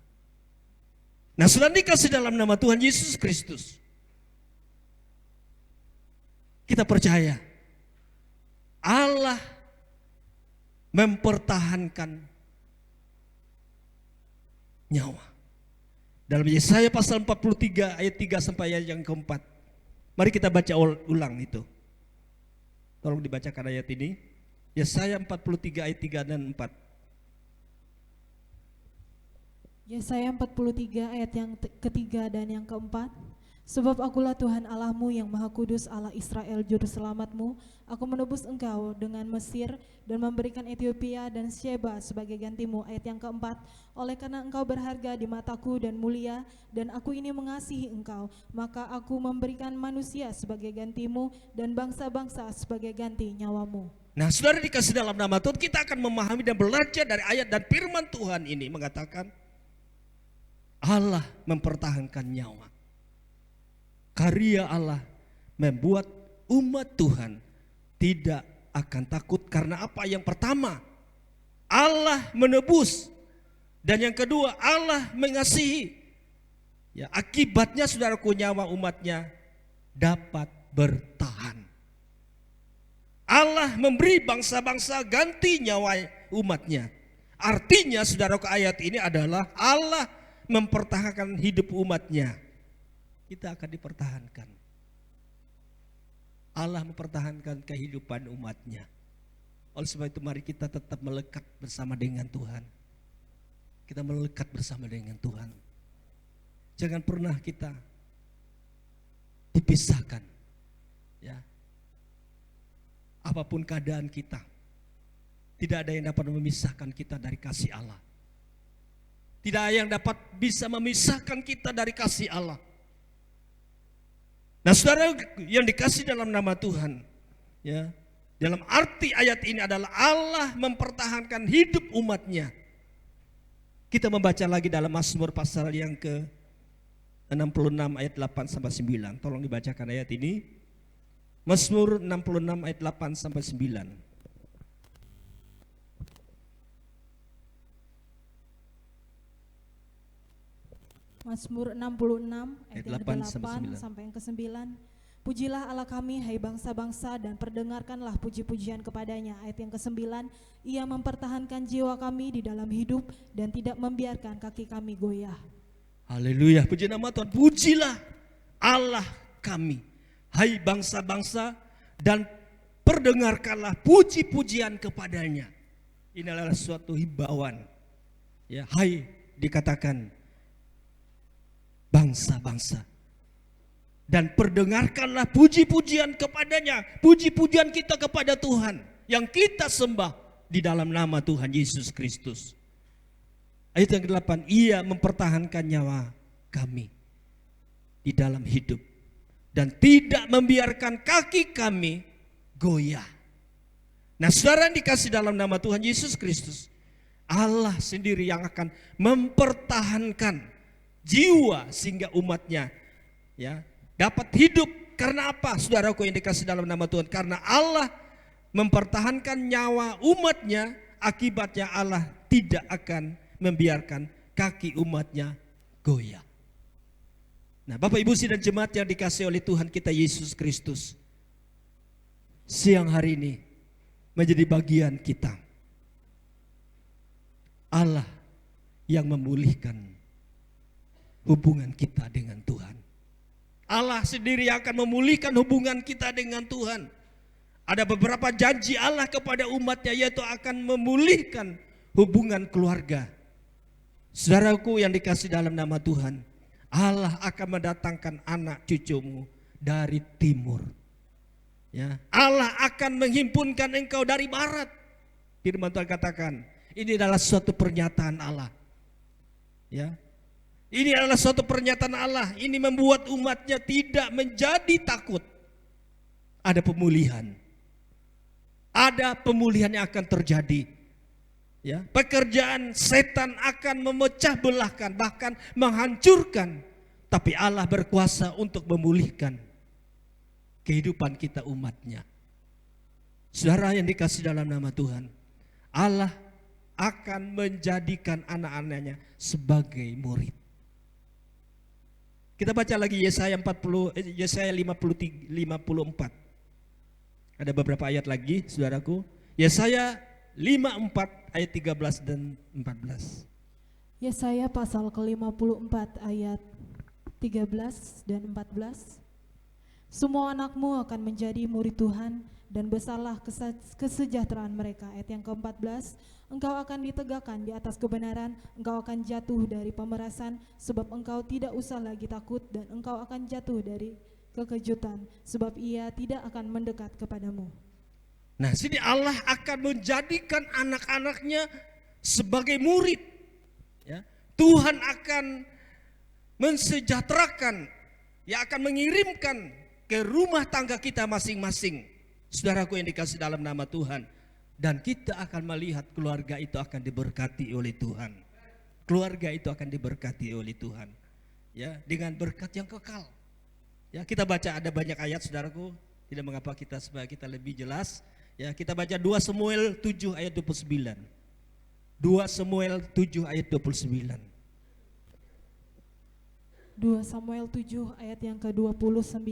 Nah, sudah dikasih dalam nama Tuhan Yesus Kristus, kita percaya Allah mempertahankan nyawa. Dalam Yesaya pasal 43 ayat 3 sampai ayat yang keempat. Mari kita baca ulang itu. Tolong dibacakan ayat ini. Yesaya 43 ayat 3 dan 4. Yesaya 43 ayat yang ketiga dan yang keempat. Sebab akulah Tuhan Allahmu yang Maha Kudus, Allah Israel juru selamatmu. Aku menebus engkau dengan Mesir dan memberikan Ethiopia dan Sheba sebagai gantimu. Ayat yang keempat. Oleh karena engkau berharga di mataku dan mulia, dan aku ini mengasihi engkau, maka aku memberikan manusia sebagai gantimu dan bangsa-bangsa sebagai ganti nyawamu. Nah, saudara dikasih dalam nama Tuhan, kita akan memahami dan belajar dari ayat dan firman Tuhan ini mengatakan Allah mempertahankan nyawa. Karya Allah membuat umat Tuhan tidak akan takut karena apa? Yang pertama, Allah menebus, dan yang kedua, Allah mengasihi. Ya, akibatnya saudaraku, nyawa umatnya dapat bertahan. Allah memberi bangsa-bangsa ganti nyawa umatnya. Artinya saudaraku, ayat ini adalah Allah mempertahankan hidup umatnya. Kita akan dipertahankan. Allah mempertahankan kehidupan umatnya. Oleh sebab itu mari kita tetap melekat bersama dengan Tuhan. Kita melekat bersama dengan Tuhan. Jangan pernah kita dipisahkan. Ya. Apapun keadaan kita, tidak ada yang dapat memisahkan kita dari kasih Allah. Tidak ada yang dapat bisa memisahkan kita dari kasih Allah. Nah, saudara yang dikasih dalam nama Tuhan, ya, dalam arti ayat ini adalah Allah mempertahankan hidup umatnya. Kita membaca lagi dalam Mazmur pasal yang ke-66 ayat 8 sampai 9. Tolong dibacakan ayat ini. Mazmur 66 ayat 8 sampai 9. Mazmur 66 ayat yang Ayat 8 ke-8 sampai 9. sampai yang ke-9. Pujilah Allah kami, hai bangsa-bangsa, dan perdengarkanlah puji-pujian kepadanya. Ayat yang ke-9, Ia mempertahankan jiwa kami di dalam hidup dan tidak membiarkan kaki kami goyah. Haleluya, puji nama Tuhan. Pujilah Allah kami, hai bangsa-bangsa, dan perdengarkanlah puji-pujian kepadanya. Ini adalah suatu himbauan. Ya, hai dikatakan bangsa-bangsa, dan perdengarkanlah puji-pujian kepadanya. Puji-pujian kita kepada Tuhan yang kita sembah di dalam nama Tuhan Yesus Kristus. Ayat yang ke-8, Ia mempertahankan nyawa kami di dalam hidup dan tidak membiarkan kaki kami goyah. Nah, saudara yang dikasih dalam nama Tuhan Yesus Kristus, Allah sendiri yang akan mempertahankan jiwa sehingga umatnya, ya, dapat hidup. Karena apa, saudaraku yang dikasih dalam nama Tuhan? Karena Allah mempertahankan nyawa umatnya, akibatnya Allah tidak akan membiarkan kaki umatnya goyah. Nah, Bapak Ibu sidang jemaat yang dikasih oleh Tuhan kita Yesus Kristus, siang hari ini menjadi bagian kita. Allah yang memulihkan hubungan kita dengan Tuhan. Allah sendiri akan memulihkan hubungan kita dengan Tuhan. Ada beberapa janji Allah kepada umatnya, yaitu akan memulihkan hubungan keluarga. Saudaraku yang dikasih dalam nama Tuhan, Allah akan mendatangkan anak cucumu dari timur. Ya, Allah akan menghimpunkan engkau dari barat. Firman Tuhan katakan, ini adalah suatu pernyataan Allah. Ya, ini adalah suatu pernyataan Allah. Ini membuat umatnya tidak menjadi takut. Ada pemulihan. Ada pemulihan yang akan terjadi. Ya, pekerjaan setan akan memecah belahkan, bahkan menghancurkan. Tapi Allah berkuasa untuk memulihkan kehidupan kita umatnya. Saudara yang dikasih dalam nama Tuhan, Allah akan menjadikan anak-anaknya sebagai murid. Kita baca lagi Yesaya 54. Ada beberapa ayat lagi, saudaraku. Yesaya 54 ayat 13 dan 14. Yesaya pasal ke-54 ayat 13 dan 14. Semua anakmu akan menjadi murid Tuhan, dan besarlah kesejahteraan mereka. Ayat yang ke-14, engkau akan ditegakkan di atas kebenaran, engkau akan jatuh dari pemerasan, sebab engkau tidak usah lagi takut, dan engkau akan jatuh dari kekejutan, sebab ia tidak akan mendekat kepadamu. Nah, sini Allah akan menjadikan anak-anaknya sebagai murid. Ya. Tuhan akan mensejahterakan, yang akan mengirimkan ke rumah tangga kita masing-masing. Saudaraku yang dikasih dalam nama Tuhan. Dan kita akan melihat keluarga itu akan diberkati oleh Tuhan. Keluarga itu akan diberkati oleh Tuhan. Ya, dengan berkat yang kekal. Ya, kita baca ada banyak ayat saudaraku. Tidak mengapa kita supaya kita lebih jelas. Ya, kita baca 2 Samuel 7 ayat 29. 2 Samuel 7 ayat 29. 2 Samuel 7 ayat yang ke-29.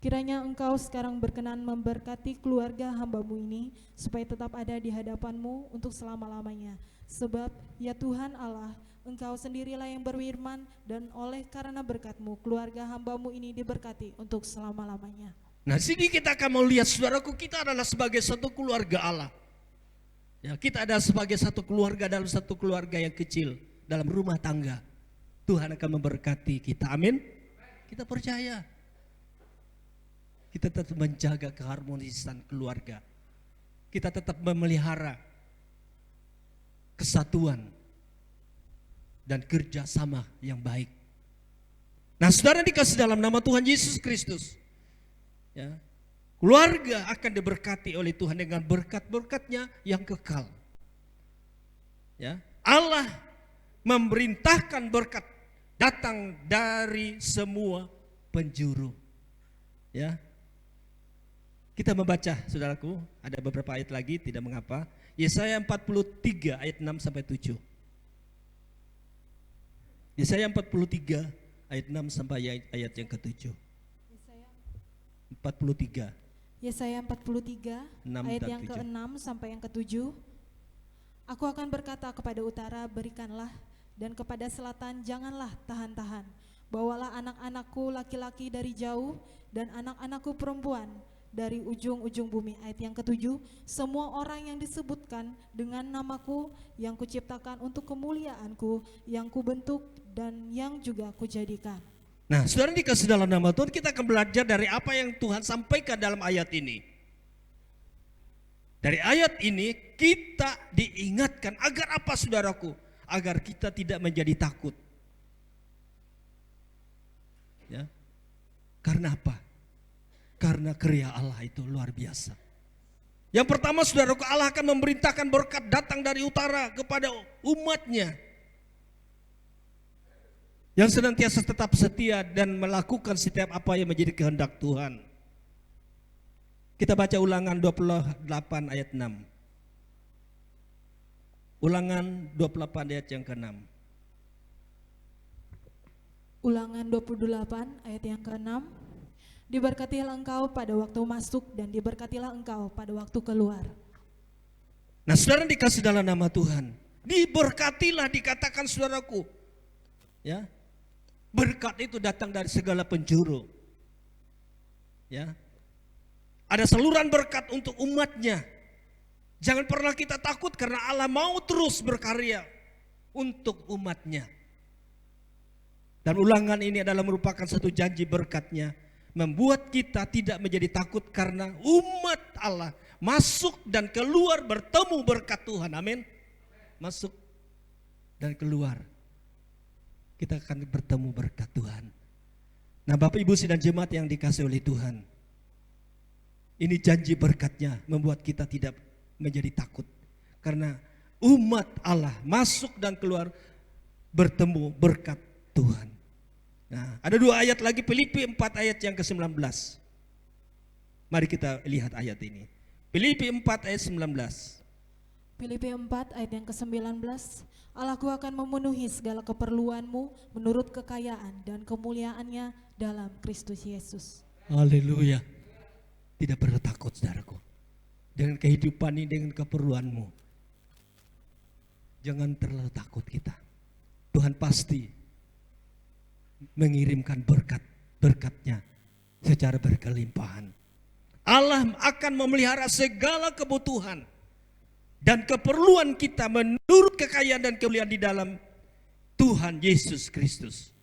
Kiranya engkau sekarang berkenan memberkati keluarga hambamu ini, supaya tetap ada di hadapanmu untuk selama-lamanya. Sebab ya Tuhan Allah, engkau sendirilah yang berfirman, dan oleh karena berkat-Mu keluarga hambamu ini diberkati untuk selama-lamanya. Nah, sini kita akan melihat saudaraku, kita adalah sebagai satu keluarga Allah. Ya, kita ada sebagai satu keluarga dalam satu keluarga yang kecil, dalam rumah tangga. Tuhan akan memberkati kita, amin. Kita percaya. Kita tetap menjaga keharmonisan keluarga. Kita tetap memelihara kesatuan dan kerjasama yang baik. Nah, saudara dikasih dalam nama Tuhan Yesus Kristus. Ya, keluarga akan diberkati oleh Tuhan dengan berkat-berkatnya yang kekal. Ya, Allah memerintahkan berkat datang dari semua penjuru. Ya, kita membaca saudaraku, ada beberapa ayat lagi, tidak mengapa. Yesaya 43 ayat 6 sampai 7. Yesaya 43 ayat 6 sampai ayat yang ke-7. 43. Yesaya 43 ayat yang ke-6 sampai yang ke-7. Aku akan berkata kepada utara, berikanlah, dan kepada selatan janganlah tahan-tahan. Bawalah anak-anakku laki-laki dari jauh, dan anak-anakku perempuan dari ujung-ujung bumi. Ayat yang ke-7, semua orang yang disebutkan dengan namaku, yang kuciptakan untuk kemuliaanku, yang kubentuk dan yang juga kujadikan. Nah, saudara dikasih dalam nama Tuhan, kita akan belajar dari apa yang Tuhan sampaikan dalam ayat ini. Dari ayat ini kita diingatkan agar apa saudaraku? Agar kita tidak menjadi takut. Ya. Karena apa? Karena karya Allah itu luar biasa. Yang pertama saudaraku, Allah akan memerintahkan berkat datang dari utara kepada umatnya, yang senantiasa tetap setia dan melakukan setiap apa yang menjadi kehendak Tuhan. Kita baca Ulangan 28 ayat 6. Ulangan 28 ayat yang ke-6. Ulangan 28 ayat yang ke-6. Diberkatilah engkau pada waktu masuk, dan diberkatilah engkau pada waktu keluar. Nah, saudara dikasih dalam nama Tuhan. Diberkatilah dikatakan saudaraku. Ya. Berkat itu datang dari segala penjuru. Ya. Ada saluran berkat untuk umatnya. Jangan pernah kita takut karena Allah mau terus berkarya untuk umatnya. Dan ulangan ini adalah merupakan satu janji berkatnya, membuat kita tidak menjadi takut karena umat Allah masuk dan keluar bertemu berkat Tuhan. Amin. Masuk dan keluar, kita akan bertemu berkat Tuhan. Nah, Bapak Ibu sidang jemaat yang dikasihi oleh Tuhan, ini janji berkatnya membuat kita tidak menjadi takut karena umat Allah masuk dan keluar bertemu berkat Tuhan. Nah, ada 2 ayat lagi, Filipi 4 ayat yang ke-19. Mari kita lihat ayat ini. Filipi 4 ayat 19. Filipi 4 ayat yang ke-19. Allahku akan memenuhi segala keperluanmu menurut kekayaan dan kemuliaannya dalam Kristus Yesus. Haleluya. Tidak perlu takut saudaraku. Dengan kehidupan ini, dengan keperluanmu, jangan terlalu takut kita. Tuhan pasti mengirimkan berkat-berkatnya secara berkelimpahan. Allah akan memelihara segala kebutuhan dan keperluan kita menurut kekayaan dan kemuliaan di dalam Tuhan Yesus Kristus.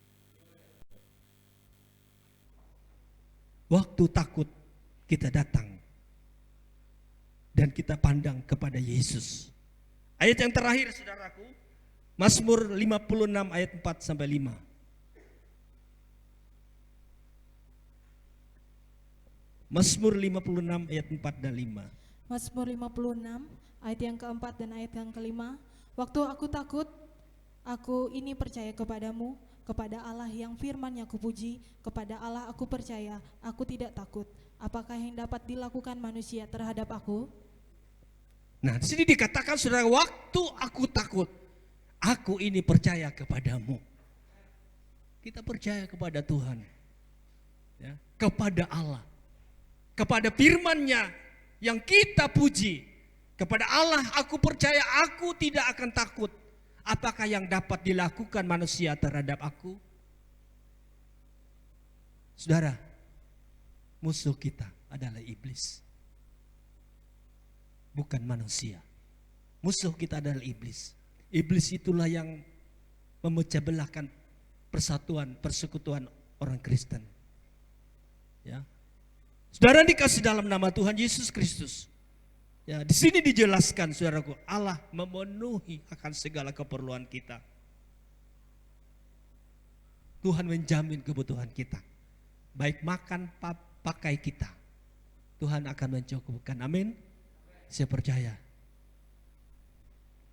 Waktu takut kita datang dan kita pandang kepada Yesus. Ayat yang terakhir saudaraku, Mazmur 56 ayat 4 sampai 5. Mazmur 56 ayat 4 dan 5. Mazmur 56 ayat yang keempat dan ayat yang kelima. Waktu aku takut, aku ini percaya kepadamu, kepada Allah yang firman-Nya kupuji, kepada Allah aku percaya, aku tidak takut. Apakah yang dapat dilakukan manusia terhadap aku? Nah, di sini dikatakan saudara, waktu aku takut, aku ini percaya kepadamu. Kita percaya kepada Tuhan, ya, kepada Allah, kepada firman-Nya yang kita puji. Kepada Allah aku percaya, aku tidak akan takut. Apakah yang dapat dilakukan manusia terhadap aku? Saudara, musuh kita adalah iblis, bukan manusia. Musuh kita adalah iblis. Iblis itulah yang memecah belahkan persatuan, persekutuan orang Kristen. Ya. Saudara dikasih dalam nama Tuhan Yesus Kristus. Ya, di sini dijelaskan saudaraku, Allah memenuhi akan segala keperluan kita. Tuhan menjamin kebutuhan kita. Baik makan, pakai kita. Tuhan akan mencukupkan. Amin. Saya percaya.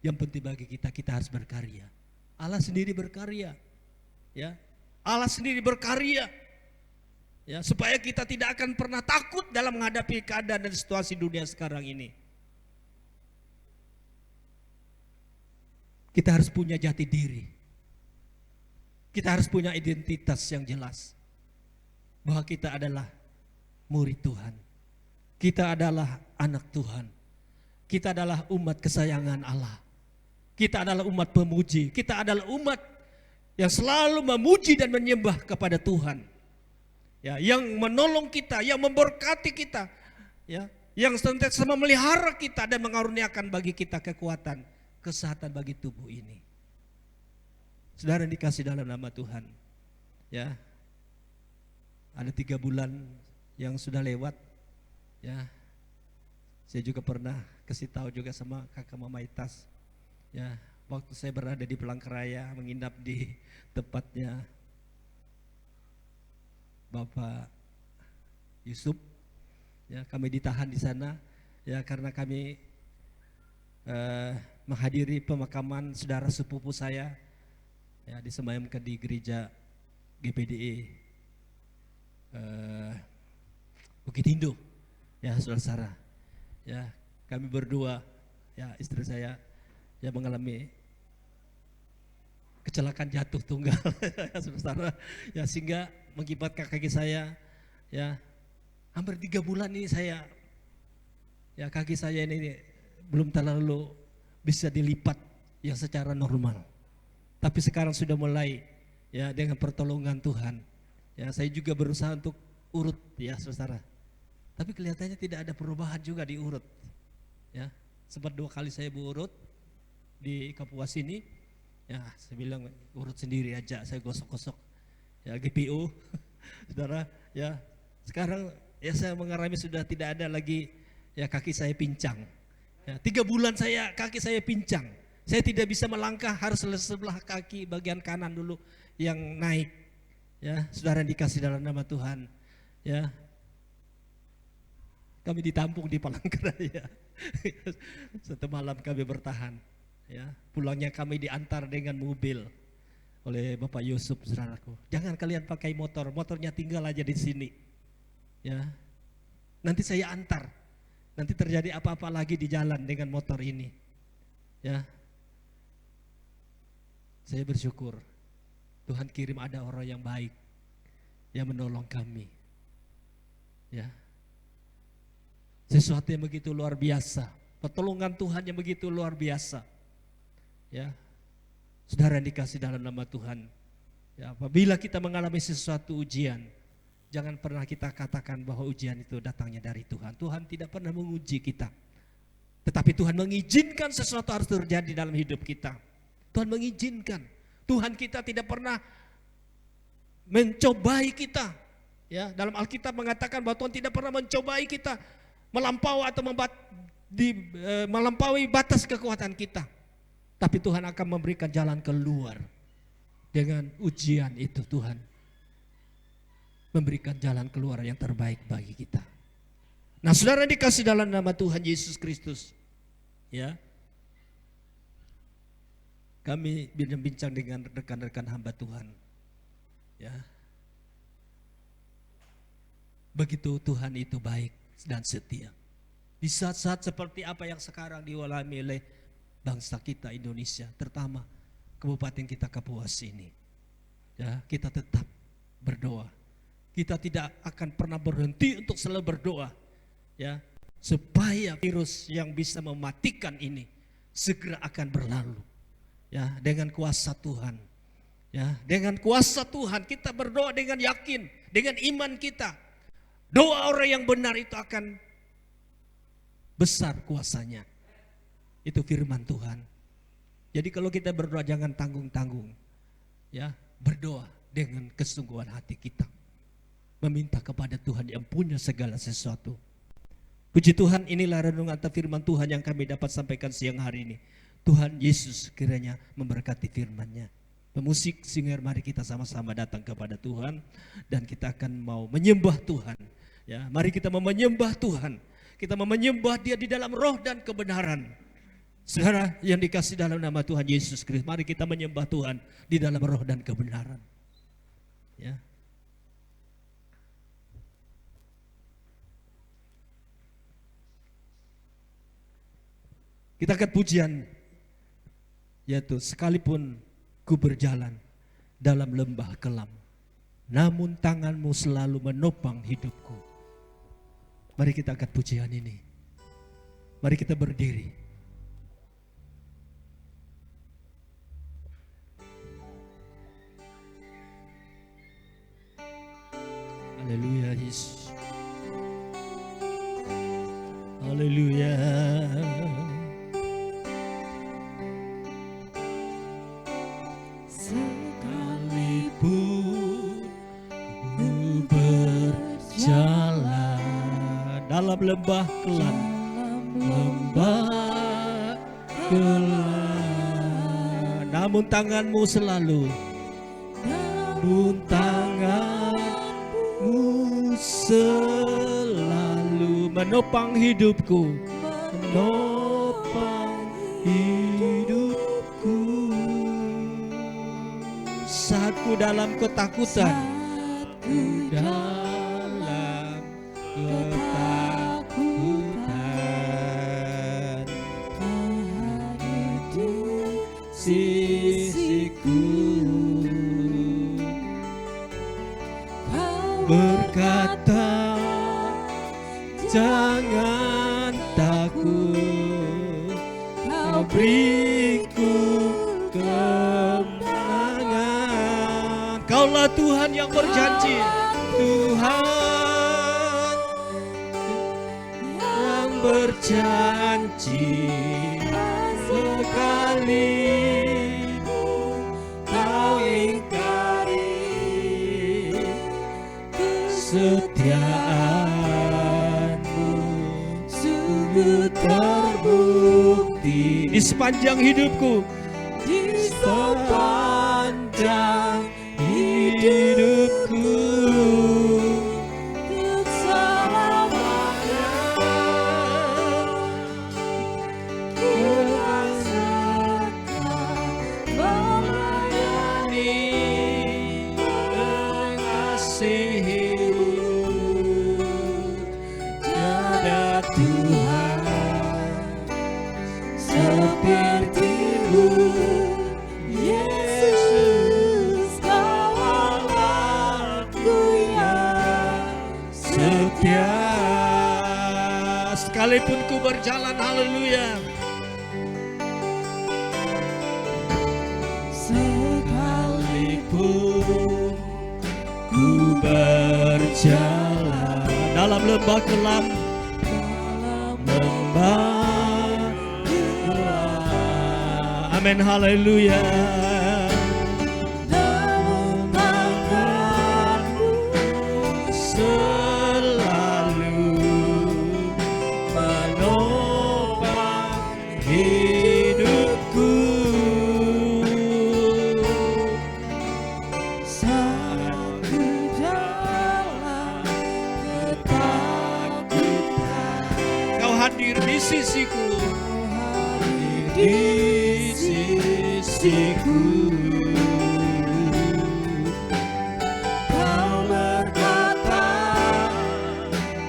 Yang penting bagi kita, kita harus berkarya. Allah sendiri berkarya. Ya. Allah sendiri berkarya. Ya, supaya kita tidak akan pernah takut dalam menghadapi keadaan dan situasi dunia sekarang ini. Kita harus punya jati diri. Kita harus punya identitas yang jelas. Bahwa kita adalah murid Tuhan. Kita adalah anak Tuhan. Kita adalah umat kesayangan Allah. Kita adalah umat pemuji. Kita adalah umat yang selalu memuji dan menyembah kepada Tuhan. Ya, yang menolong kita, yang memberkati kita. Ya, yang senantiasa memelihara kita dan mengaruniakan bagi kita kekuatan, kesehatan bagi tubuh ini. Saudara dikasih dalam nama Tuhan. Ya, ada 3 bulan yang sudah lewat. Ya, saya juga pernah kasih tahu juga sama kakak Mama Itas. Ya, waktu saya berada di Palangkaraya menginap di tempatnya Bapak Yusuf. Ya, kami ditahan di sana. Ya, karena kami menghadiri pemakaman saudara sepupu saya, ya, disemayamkan di gereja GPDE Bukit Indo, ya saudara-saudara. Ya, kami berdua, ya istri saya, ya mengalami kecelakaan jatuh tunggal, saudara-saudara. Ya, sehingga mengakibatkan kaki saya, ya hampir 3 bulan ini saya, ya kaki saya ini belum terlalu bisa dilipat yang secara normal. Tapi sekarang sudah mulai, ya dengan pertolongan Tuhan. Ya, saya juga berusaha untuk urut, ya saudara. Tapi kelihatannya tidak ada perubahan juga di urut. Ya, sempat 2 kali saya berurut di Kapuas ini. Ya, saya bilang urut sendiri aja, saya gosok-gosok. Ya, GPO, saudara. Ya, sekarang ya saya mengalami sudah tidak ada lagi, ya kaki saya pincang. Ya, 3 bulan kaki saya pincang. Saya tidak bisa melangkah, harus sebelah kaki bagian kanan dulu yang naik. Ya, saudara dikasih dalam nama Tuhan. Ya, kami ditampung di Palangkaraya. 1 malam kami bertahan. Ya, pulangnya kami diantar dengan mobil oleh Bapak Yusuf, saudaraku. Jangan kalian pakai motor, motornya tinggal aja di sini. Ya, nanti saya antar. Nanti terjadi apa-apa lagi di jalan dengan motor ini. Ya, saya bersyukur Tuhan kirim ada orang yang baik yang menolong kami. Ya, sesuatu yang begitu luar biasa, pertolongan Tuhan yang begitu luar biasa. Ya, saudara yang dikasih dalam nama Tuhan. Ya, apabila kita mengalami sesuatu ujian, Jangan pernah kita katakan bahwa ujian itu datangnya dari Tuhan. Tuhan tidak pernah menguji kita. Tetapi Tuhan mengizinkan sesuatu harus terjadi dalam hidup kita. Tuhan mengizinkan. Tuhan kita tidak pernah mencobai kita. Ya, dalam Alkitab mengatakan bahwa Tuhan tidak pernah mencobai kita melampaui atau melampaui batas kekuatan kita. Tapi Tuhan akan memberikan jalan keluar. Dengan ujian itu Tuhan memberikan jalan keluar yang terbaik bagi kita. Nah, saudara dikasih dalam nama Tuhan Yesus Kristus. Ya. Kami bincang dengan rekan-rekan hamba Tuhan. Ya. Begitu Tuhan itu baik dan setia. Di saat-saat seperti apa yang sekarang dialami oleh bangsa kita Indonesia, terutama kabupaten kita Kapuas ini. Ya, kita tetap berdoa. Kita tidak akan pernah berhenti untuk selalu berdoa, ya, supaya virus yang bisa mematikan ini segera akan berlalu, ya, dengan kuasa Tuhan, ya, dengan kuasa Tuhan kita berdoa dengan yakin, dengan iman kita. Doa orang yang benar itu akan besar kuasanya. Itu firman Tuhan. Jadi kalau kita berdoa jangan tanggung-tanggung, ya, berdoa dengan kesungguhan hati kita. Meminta kepada Tuhan yang punya segala sesuatu. Puji Tuhan, inilah renungan atau firman Tuhan yang kami dapat sampaikan siang hari ini. Tuhan Yesus kiranya memberkati firman-Nya. Pemusik singer, mari kita sama-sama datang kepada Tuhan dan kita akan mau menyembah Tuhan. Ya, mari kita mau menyembah Tuhan. Kita mau menyembah Dia di dalam roh dan kebenaran. Saudara yang dikasih dalam nama Tuhan Yesus Kristus, mari kita menyembah Tuhan di dalam roh dan kebenaran. Ya. Kita akan pujian, yaitu sekalipun ku berjalan dalam lembah kelam, namun tanganmu selalu menopang hidupku. Mari kita angkat pujian ini. Mari kita berdiri. Haleluya Yesus. Haleluya. Sekalipun ku berjalan dalam lembah kelam, namun tanganmu selalu, namun tanganmu selalu menopang hidupku, menopang hidupku. Saat ku dalam ketakutan, dalam ketakutan, ada di sisiku. Kau berkata, jangan takut, Kau beriku kemenangan. Kaulah Tuhan yang berjanji, Tuhan yang berjanji, sekali Kau ingkari kesetiaan-Mu sungguh terbukti di sepanjang hidupku, di sepanjang hidupku. Untuk selamanya melayani mengasihi-Mu. Tiada Tuhan seperti-Mu, Yesus, Kau Allahku yang setia. Sekalipun ku berjalan, haleluya. Sekalipun ku berjalan berjalan dalam lembah kelam, lembah gelap. Amin, haleluya. Selalu menopang hidupku. Saat ku jalan ketakutan, Kau hadir di sisiku, di sisiku. Kau berkata,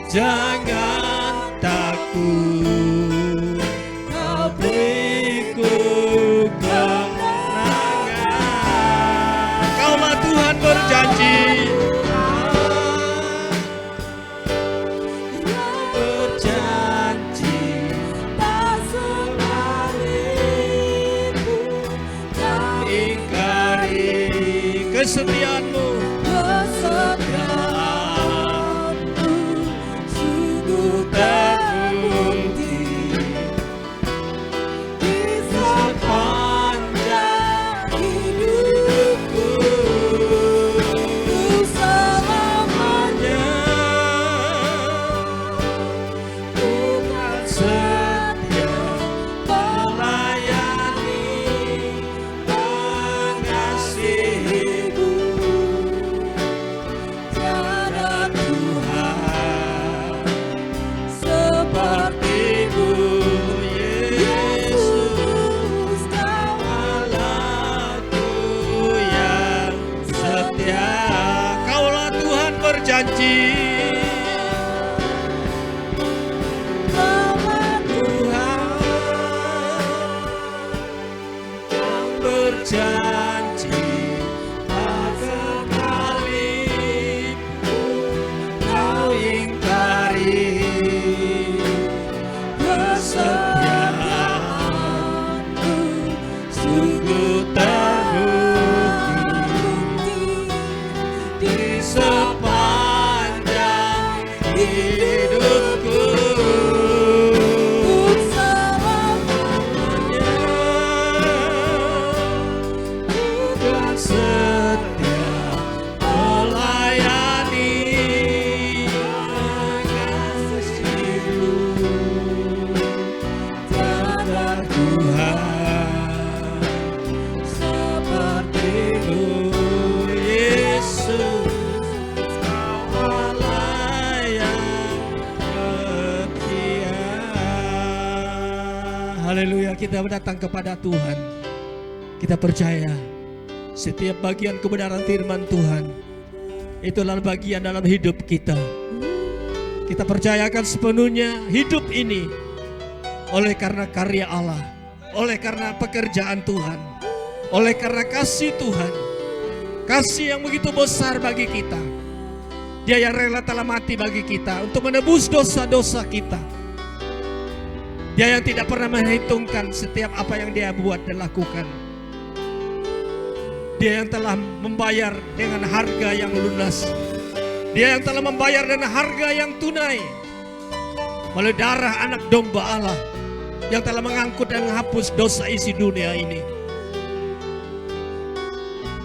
jangan takut, Kau beriku kemenangan. Kaulah Tuhan berjanji, berjanji tak sekalipun kau ingkari kesetiaan-Mu. Kesetiaan-Mu sungguh terbukti di sepanjang hidupku, untuk selamanya. Tuhan setia melayani, mengasihi-Mu. Tiada Tuhan seperti-Mu, Yesus. Kau-Nya yang setia. Kaulah Tuhan berjanji, Kaulah Tuhan yang berjanji tak sekalipun kau ingkari kesetiaan-Mu sungguh terbukti di sepanjang hidupku, untuk selamanya. Tuhan setia melayani, mengasihi-Mu. Tiada Tuhan seperti-Mu, Yesus. Kaulah yang setia. Haleluya, kita datang kepada Tuhan. Kita percaya setiap bagian kebenaran firman Tuhan itulah bagian dalam hidup kita. Kita percayakan sepenuhnya hidup ini oleh karena karya Allah, oleh karena pekerjaan Tuhan, oleh karena kasih Tuhan, kasih yang begitu besar bagi kita. Dia yang rela telah mati bagi kita untuk menebus dosa-dosa kita. Dia yang tidak pernah menghitungkan setiap apa yang Dia buat dan lakukan. Dia yang telah membayar dengan harga yang lunas. Dia yang telah membayar dengan harga yang tunai melalui darah anak domba Allah yang telah mengangkut dan menghapus dosa isi dunia ini.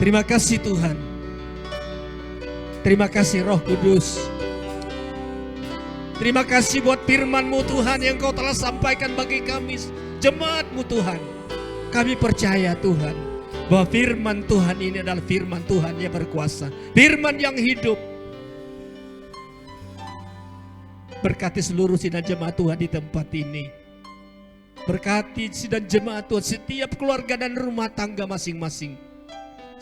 Terima kasih Tuhan. Terima kasih Roh Kudus. Terima kasih buat firman-Mu Tuhan yang Kau telah sampaikan bagi kami, jemaat-Mu Tuhan. Kami percaya Tuhan bahwa firman Tuhan ini adalah firman Tuhan yang berkuasa, firman yang hidup. Berkati seluruh sidang jemaat Tuhan di tempat ini. Berkati sidang jemaat Tuhan, setiap keluarga dan rumah tangga masing-masing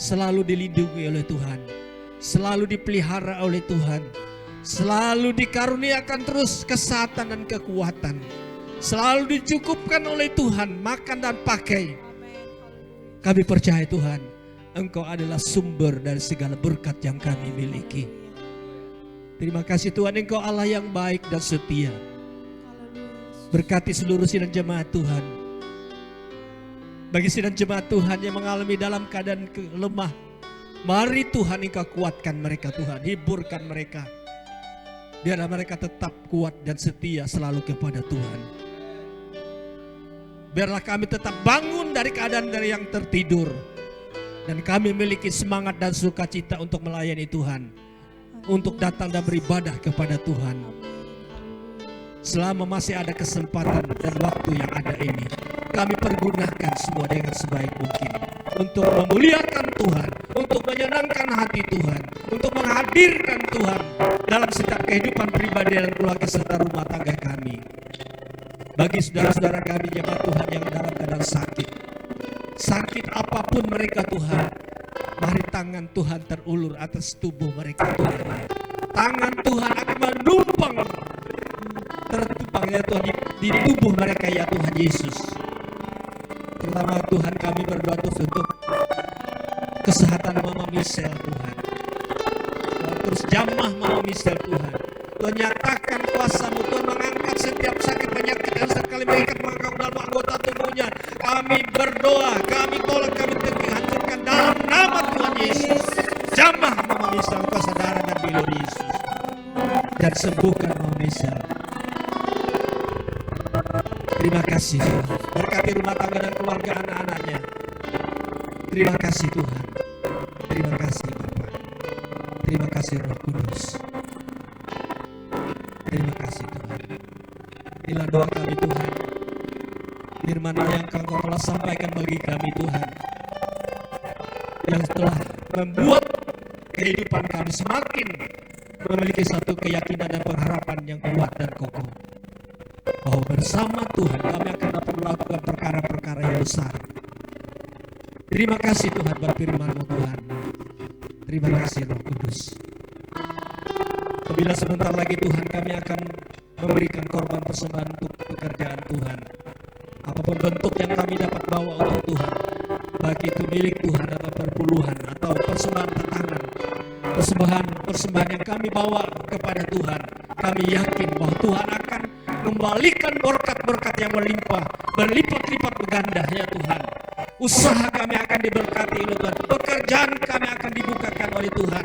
selalu dilindungi oleh Tuhan, selalu dipelihara oleh Tuhan, selalu dikaruniakan terus kesehatan dan kekuatan, selalu dicukupkan oleh Tuhan makan dan pakai. Kami percaya Tuhan, Engkau adalah sumber dari segala berkat yang kami miliki. Terima kasih Tuhan, Engkau Allah yang baik dan setia. Berkati seluruh sidang jemaat Tuhan. Bagi sidang jemaat Tuhan yang mengalami dalam keadaan lemah, mari Tuhan Engkau kuatkan mereka Tuhan, hiburkan mereka. Biarlah mereka tetap kuat dan setia selalu kepada Tuhan. Biarlah kami tetap bangun dari keadaan dari yang tertidur. Dan kami memiliki semangat dan sukacita untuk melayani Tuhan. Untuk datang dan beribadah kepada Tuhan. Selama masih ada kesempatan dan waktu yang ada ini, kami pergunakan semua dengan sebaik mungkin. Untuk memuliakan Tuhan, untuk menyenangkan hati Tuhan, untuk menghadirkan Tuhan dalam setiap kehidupan pribadi dan keluarga serta rumah tangga kami. Bagi saudara-saudara kami jemaat Tuhan yang dalam keadaan sakit apapun mereka Tuhan, mari tangan Tuhan terulur atas tubuh mereka Tuhan. Tangan Tuhan akan menumpang tertumpang ya Tuhan di tubuh mereka ya Tuhan Yesus. Terutama Tuhan kami berdoa untuk kesehatan Mama Michelle Tuhan. Terus jamah Mama Michelle Tuhan. Tuhan nyatakan kuasa-Mu, Tuhan mengangkat setiap sakit penyakit yang sekali mengikat mengangkat dalam anggota tubuhnya. Kami berdoa, kami tolak, kami hancurkan dalam nama Tuhan Yesus. Jamah Mama Michelle kuasa darah dan bilur Yesus. Dan sembuhkan Mama Michelle. Terima kasih Tuhan. Berkati rumah tangga dan keluarga anak-anaknya. Terima kasih Tuhan. Terima kasih Bapa. Terima kasih Roh Kudus. Terima kasih Tuhan. Inilah doa kami Tuhan. Firman yang Engkau telah sampaikan bagi kami Tuhan. Yang telah membuat kehidupan kami semakin memiliki satu keyakinan dan pengharapan yang kuat dan kokoh. Bahwa bersama Tuhan kami akan dapat melakukan perkara-perkara yang besar. Terima kasih Tuhan buat firman-Mu Tuhan. Terima kasih Roh Kudus. Apabila sebentar lagi Tuhan kami akan memberikan korban persembahan untuk pekerjaan Tuhan. Apapun bentuk yang kami dapat bawa untuk Tuhan. Baik itu milik Tuhan atau perpuluhan atau persembahan tangan. Persembahan yang kami bawa kepada Tuhan. Kami yakin bahwa Tuhan akan membalikan berkat-berkat yang melimpah, berlipat-lipat berganda ya Tuhan. Usaha kami akan diberkati oleh Tuhan. Pekerjaan kami akan dibukakan oleh Tuhan.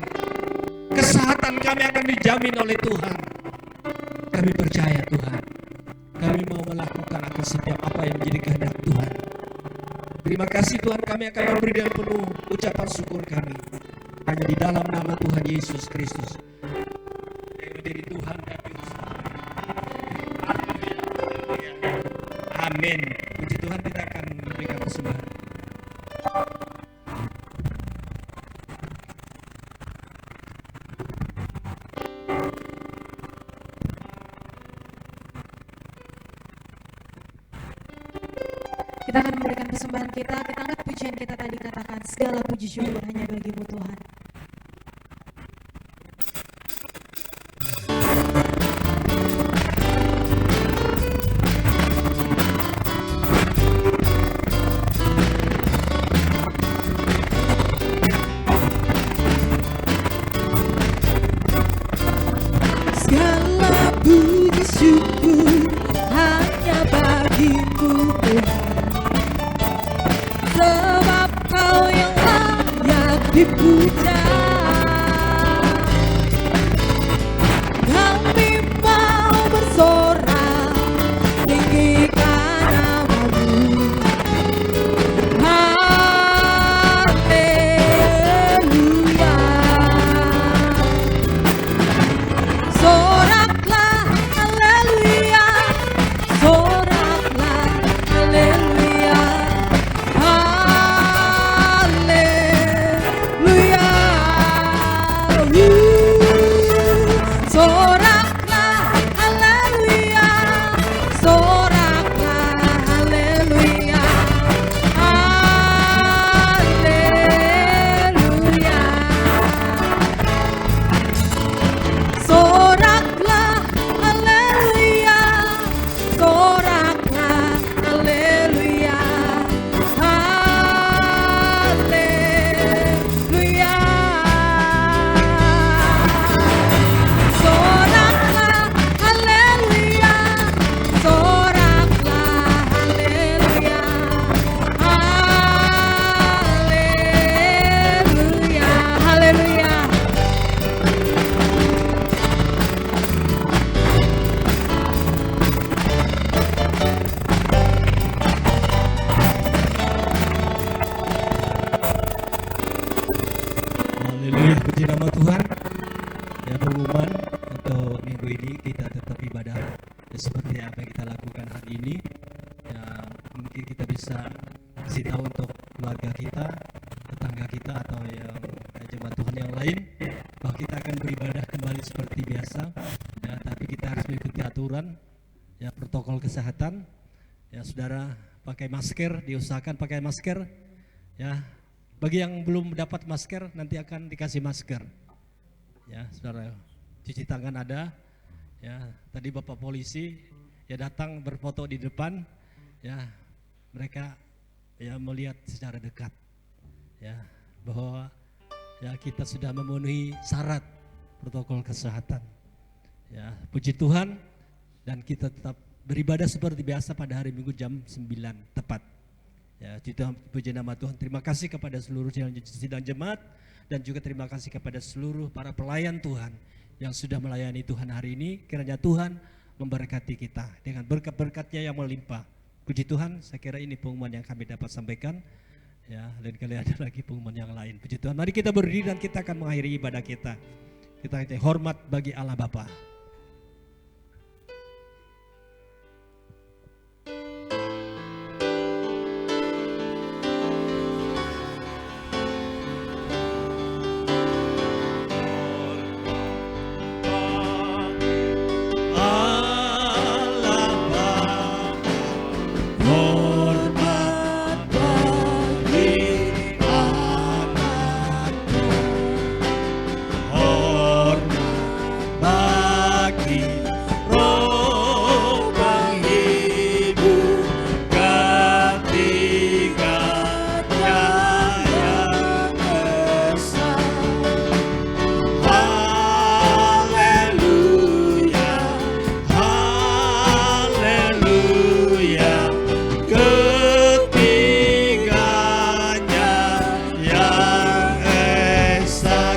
Kesehatan kami akan dijamin oleh Tuhan. Kami percaya Tuhan. Kami mau melakukan akan setiap apa yang menjadi kehendak Tuhan. Terima kasih Tuhan, kami akan memberi dengan penuh ucapan syukur kami. Hanya di dalam nama Tuhan Yesus Kristus. Yang menjadi Tuhan dan Juru Selamat. Amin. Puji Tuhan, kita akan memberikan persembahan. Kita akan memberikan persembahan kita angkat pujian kita tadi katakan segala puji syukur hanya bagi-Mu Tuhan. Segala puji syukur hanya bagi-Mu Tuhan. Sebab Kau yang layak dipuja. Kami mau bersorak tinggikan nama-Mu. Haleluya. Soraklah haleluya. Soraklah haleluya. Haleluya. seperti apa yang kita lakukan hari ini. Ya, mungkin kita bisa kasih tahu untuk keluarga kita, tetangga kita, atau yang jemaat Tuhan yang lain bahwa kita akan beribadah kembali seperti biasa. Ya, tapi kita harus mengikuti aturan, ya, protokol kesehatan. Ya, saudara, pakai masker, diusahakan pakai masker. Ya, bagi yang belum dapat masker nanti akan dikasih masker. Ya, saudara, cuci tangan ada. Ya, tadi Bapak polisi ya datang berfoto di depan. Ya, mereka ya melihat secara dekat. Ya, bahwa ya kita sudah memenuhi syarat protokol kesehatan. Ya, puji Tuhan, dan kita tetap beribadah seperti biasa pada hari Minggu jam 9 tepat. Ya, kita puji nama Tuhan. Terima kasih kepada seluruh sidang jemaat, dan juga terima kasih kepada seluruh para pelayan Tuhan yang sudah melayani Tuhan hari ini. Kiranya Tuhan memberkati kita dengan berkat-berkatnya yang melimpah. Puji Tuhan, saya kira ini pengumuman yang kami dapat sampaikan. Ya, lain kali ada lagi pengumuman yang lain. Puji Tuhan, mari kita berdiri dan kita akan mengakhiri ibadah kita. Kita hormat bagi Allah Bapa.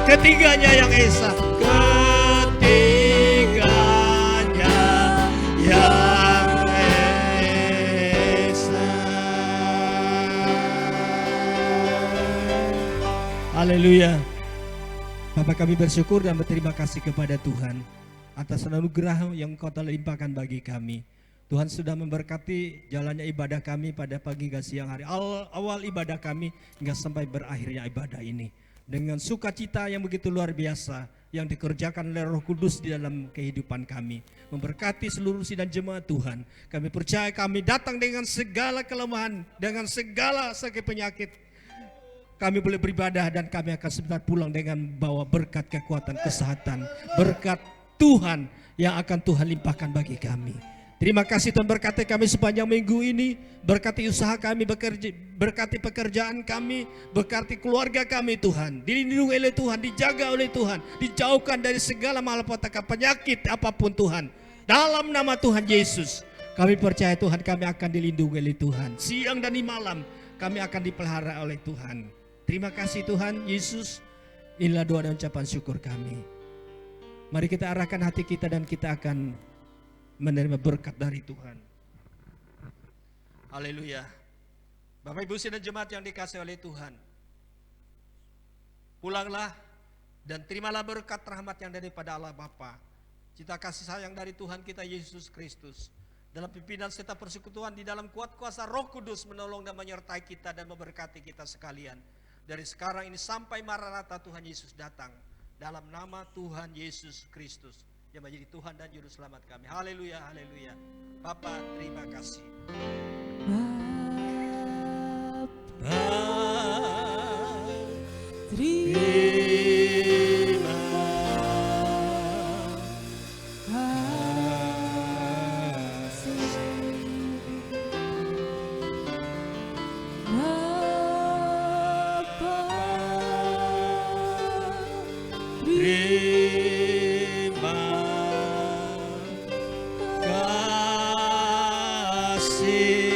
Ketiganya yang esa, ketiganya yang esa. Haleluya. Bapak, kami bersyukur dan berterima kasih kepada Tuhan atas anugerah yang Kau telah limpahkan bagi kami. Tuhan sudah memberkati jalannya ibadah kami pada pagi hingga siang hari, awal ibadah kami hingga sampai berakhirnya ibadah ini. Dengan sukacita yang begitu luar biasa yang dikerjakan oleh Roh Kudus di dalam kehidupan kami, memberkati seluruh sidang jemaat Tuhan. Kami percaya kami datang dengan segala kelemahan, dengan segala sakit penyakit. Kami boleh beribadah dan kami akan sebentar pulang dengan bawa berkat kekuatan kesehatan, berkat Tuhan yang akan Tuhan limpahkan bagi kami. Terima kasih Tuhan, berkati kami sepanjang minggu ini, berkati usaha kami, berkati pekerjaan kami, berkati keluarga kami Tuhan. Dilindungi oleh Tuhan, dijaga oleh Tuhan, dijauhkan dari segala malapetaka penyakit apapun Tuhan. Dalam nama Tuhan Yesus, kami percaya Tuhan, kami akan dilindungi oleh Tuhan. Siang dan di malam kami akan dipelihara oleh Tuhan. Terima kasih Tuhan Yesus. Inilah doa dan ucapan syukur kami. Mari kita arahkan hati kita dan kita akan menerima berkat dari Tuhan. Haleluya. Bapak Ibu sidang jemaat yang dikasihi oleh Tuhan, pulanglah dan terimalah berkat rahmat yang daripada Allah Bapa, cinta kasih sayang dari Tuhan kita Yesus Kristus, dalam pimpinan serta persekutuan di dalam kuat kuasa Roh Kudus menolong dan menyertai kita dan memberkati kita sekalian dari sekarang ini sampai Maranatha Tuhan Yesus datang, dalam nama Tuhan Yesus Kristus yang menjadi Tuhan dan Juru Selamat kami. Haleluya, haleluya. Bapa, terima kasih. Terima kasih.